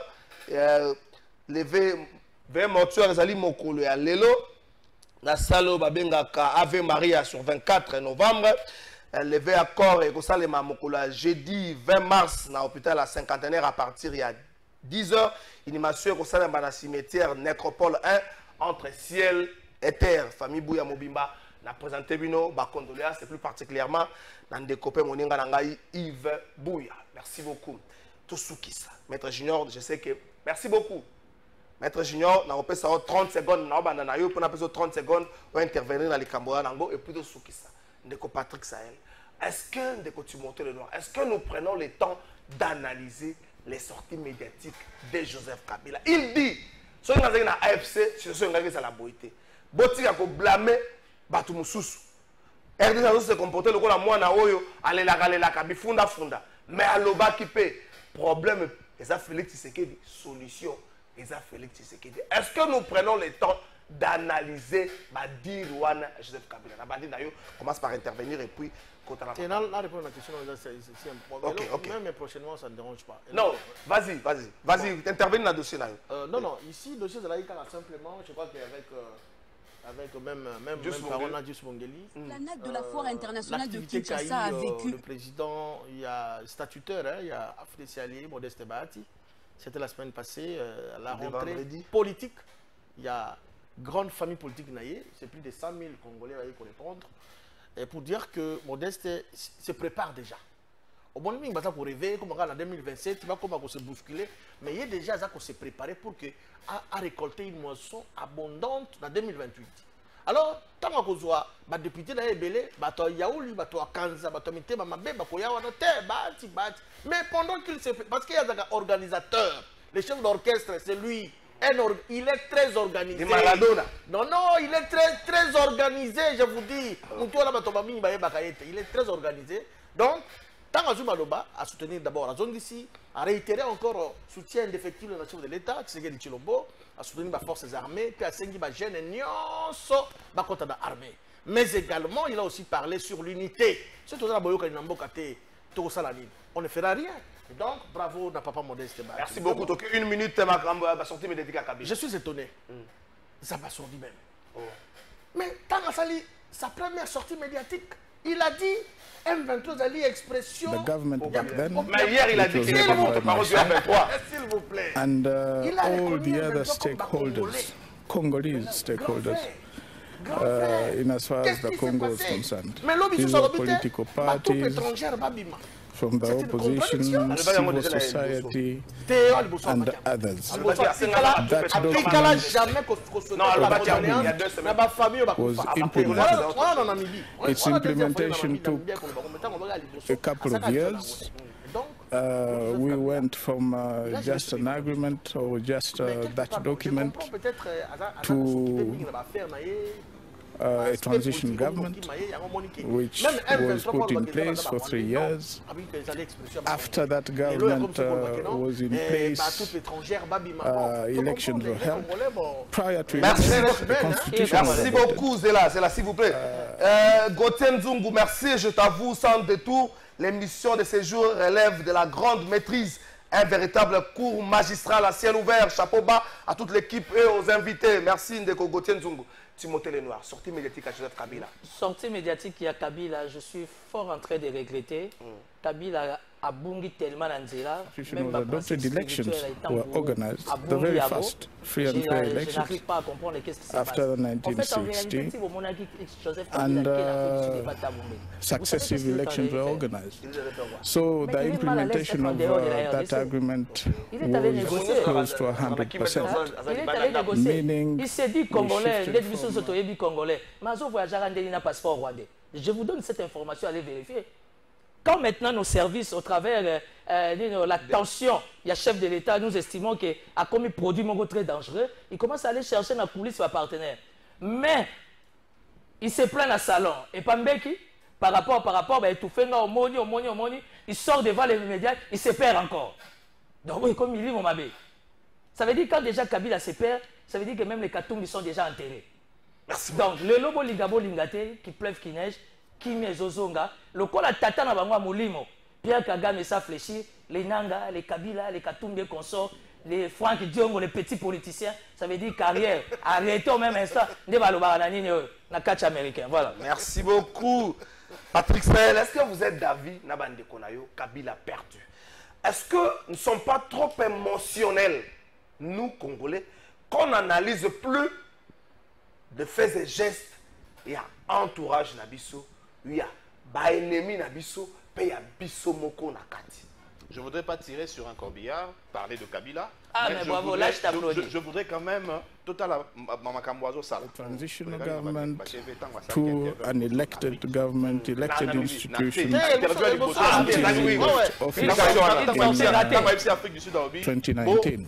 levé. Vers mortuaire ezali mokolo ya lelo na salo babengaka Ave Maria sur 24 novembre levé à corps et kosalema mokolo jeudi 20 mars na hôpital à cinquantenaire à partir il y a 10 h animation kosalema na cimetière nécropole 1 entre ciel et terre famille Bouya Mobimba na présenté bino ba condoléances c'est plus particulièrement na ndekopé moninga na ngai Yves Bouya. Merci beaucoup. Tout soukisa maître Junior, je sais que Merci beaucoup. Maître Junior, on a 30 secondes, on a 30 secondes pour intervenir dans les Cambodgiens et puis de Soukissa. Ndeko Patrick Sahel. Est-ce que, Ndeko Timothée Lenoir, est-ce que nous prenons le temps d'analyser les sorties médiatiques de Joseph Kabila? Il dit, si on a un AFC, c'est ce qu'on a la beauté. Boti a blâmer Batu Moussous. RDC se comporter le coup moi na oyo aller la kabi funda. Mais à l'oba qui paie problème, et ça Félix Tshisekedi solution. Est-ce que nous prenons le temps d'analyser Badir Wana Joseph Kabila? On commence par intervenir et puis quand on a répondre à la question, c'est un problème. Même prochainement, ça ne dérange pas. Non, vas-y, intervenir dans le dossier. Non, ici, le dossier de la simplement, je crois qu'avec même Parona Djus Mongeli. La NAC de la foire internationale de Kinshasa a vécu. Le président, il y a statutaire, il y a Afri Allié, Modeste Bahati. C'était la semaine passée, à la rentrée politique. Il y a grande famille politique naïe, c'est plus de 100 000 Congolais pour répondre. Et pour dire que Modeste se prépare déjà. Au bon moment, pour rêver, comme en 2027, il va se bousculer. Mais il y a déjà ça qu'on s'est préparé pour récolter une moisson abondante en 2028. Alors, tant qu'on soit député dans les Bélé, Yaouli, Kanza, Mité, Mamabé, mais pendant qu'il se fait, parce qu'il y a un organisateur, le chef d'orchestre, c'est lui. Il est très organisé. Non, il est très organisé, je vous dis. Il est très organisé. Donc, tant que Maloba a soutenu d'abord la zone d'ici, a réitéré encore soutien indéfectible de la chef de l'État, Tshisekedi Tshilombo, a soutenu les forces armées, puis a sengi les jeunes et contre l'armée. Mais également, il a aussi parlé sur l'unité. On ne fera rien. Donc, bravo à Papa Modeste. Merci beaucoup. Donc, une minute, ma sortie médiatique à Kabila. Je suis étonné. Ça m'a sorti même. Mais tant que sa première sortie médiatique, il a dit M23 Ali expression. Mais hier, il a dit qu'il est porte-parole du M23. S'il vous plaît. And all the other stakeholders, Congolese stakeholders, in as far as the Congo is concerned. These are political parties from the opposition, civil society, and others. That document was implemented. Its implementation took a couple of years. We went from just an agreement or just that document to a transition government, which was put in place for 3 years. After that government was in place, elections were held. Prior to elections, the constitution was Merci beaucoup, Zéla, s'il vous plaît. Gauthier Nzungu, merci, je t'avoue, sans détour, l'émission de ce jour relève de la grande maîtrise. Un véritable cours magistral à ciel ouvert. Chapeau bas à toute l'équipe et aux invités. Merci Ndeko Gauthier Nzungu. Timothée Lenoir, sortie médiatique à Joseph Kabila. Sortie médiatique à Kabila, je suis fort en train de regretter. Kabila a bungi tellement Nzela. Même adopted elections were organized, the very first free and fair elections after the 1960, and successive elections were organized. So the implementation of that agreement was close to 100%, meaning il s'est dit Congolais, Congolais, passeport rwandais. Je vous donne cette information, allez vérifier. Quand maintenant nos services, au travers la tension, il y a chef de l'État, nous estimons qu'il a commis produit très dangereux, il commence à aller chercher dans la police ses partenaires. Mais, il se plaint dans le salon. Et Pambeki, par rapport, il tout fait, non, Omoni, il sort devant les médias, il se perd encore. Donc, oui, comme il dit, mon mabé. Ça veut dire quand déjà Kabila se perd, ça veut dire que même les Katoum, ils sont déjà enterrés. Merci. Donc, le lobo ligabo lingate, qui pleuve, qui neige, qui met Zozonga, le col à Tata na bango Molimo, Pierre Kagame ça fléchit, les Nanga, les Kabila, les Katumbe consorts, les Franck Diongo, les petits politiciens, ça veut dire carrière, arrêtez au même instant, ne balobaranani na catch américain, voilà. Merci beaucoup. Patrick Sahel, est-ce que vous êtes d'avis, Nabande Konayo, Kabila perdu? Est-ce que nous ne sommes pas trop émotionnels, nous Congolais, qu'on n'analyse plus de faits et gestes, il y a entourage Nabiso, il y a ennemi Nabiso, il y a Biso Moko Nakati. Je ne voudrais pas tirer sur un corbillard, parler de Kabila, Ah, mais bravo, là, je t'applaudis. Je voudrais quand même, total, transitional government to an elected government, elected institution until 2019.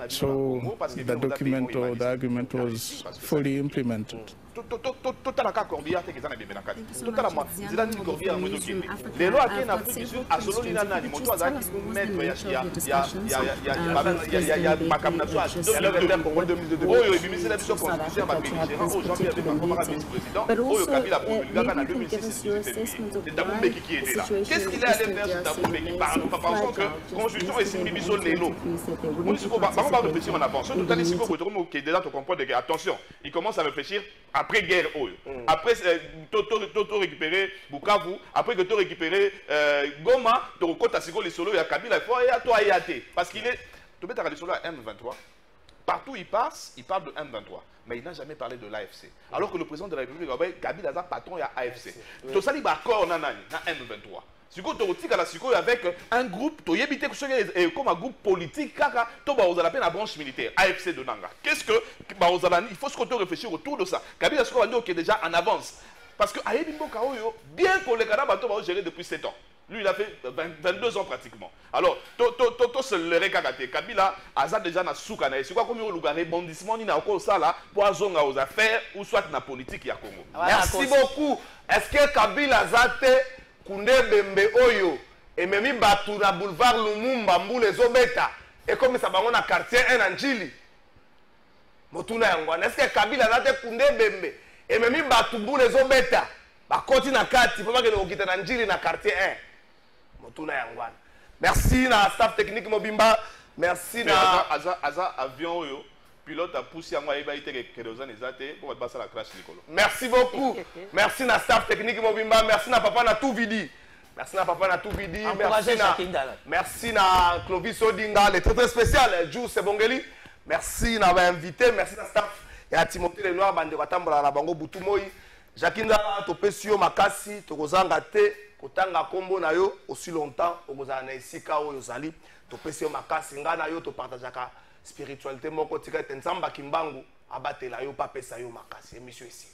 So the document or the argument was fully implemented. Total ka Corbière te kezana bebe na kati. Total moi, Zidane Corbière mo zokende. Lelo akena Afrique du Sud asololi na nani moto azaki maître ya makamna so Congo 2022. Oyo ebimisi la biso constitution ba Belgique au janvier avec comme vice-président. Oyo Kabila promulgaka na 2006 c'est Tabombeki qui était là. Qu'est-ce qu'il est allé faire sur Tabombeki? Pensons que constitution est simbi biso lelo. On dit qu'on va réfléchir en avance. Tout à l'heure, qui est déjà te comprendre que attention, il commence à réfléchir après guerre après Toto récupérer Bukavu, après que tu récupérer Goma, tu recôtes Siko les solos et à Kabila, il faut aller à toi et à T. Parce qu'il est, tu peux t'arrêter solo à M23. Partout il passe, il parle de M23. Mais il n'a jamais parlé de l'AFC. Alors que le président de la République, Kabila, a patron et AFC. Tu sais, il va encore dans M23. Si tu es avec un groupe, tu es comme un groupe politique, tu as appelé la branche militaire, AFC de Nanga. Qu'est-ce que il faut se réfléchir autour de ça. Kabila est déjà en avance. Parce que bien que les Canadiens ont géré depuis 7 ans. Lui, il a fait 22 ans pratiquement. Alors, Kabila a déjà na soukana. C'est quoi comme un rebondissement ni encore ça là pour azonga aux affaires ou soit na politique ya Congo. Merci beaucoup. Est-ce que Kabila Zate Koundé Bembe Oyo et même Batu na boulevard Lumumba Mboule Zobeta et comme ça va on a quartier 1 en Chili. Motuna Yangwana. Est-ce que Kabila Zate Koundé Bembe et même Batu Mboule Zobeta ba continue na kati pour pas que le quitte na Chili na quartier 1. Motuna Yangwana. Merci na staff technique Mobimba. Merci na Aza avion Oyo. Pilote a poussé à moi et pour passer la crash Nicolo. Merci beaucoup. Merci na staff technique Mobimba. Merci na papa na tout vidi. Merci na papa na tout vidi. Merci na Clovis Odinga, le très spécial Jules Sebongeli. Merci na invité. Merci na staff et à Timothée Lenoir bande watambola la bango butumoi. Jakinda topesio makasi tokozanga te kotanga kombo na yo aussi longtemps okozana na esika oyo zali topesio makasi ngana yo to partageaka spiritualité moko tika tenzamba kimbangu abatela yo papesa yo makasi émission ici.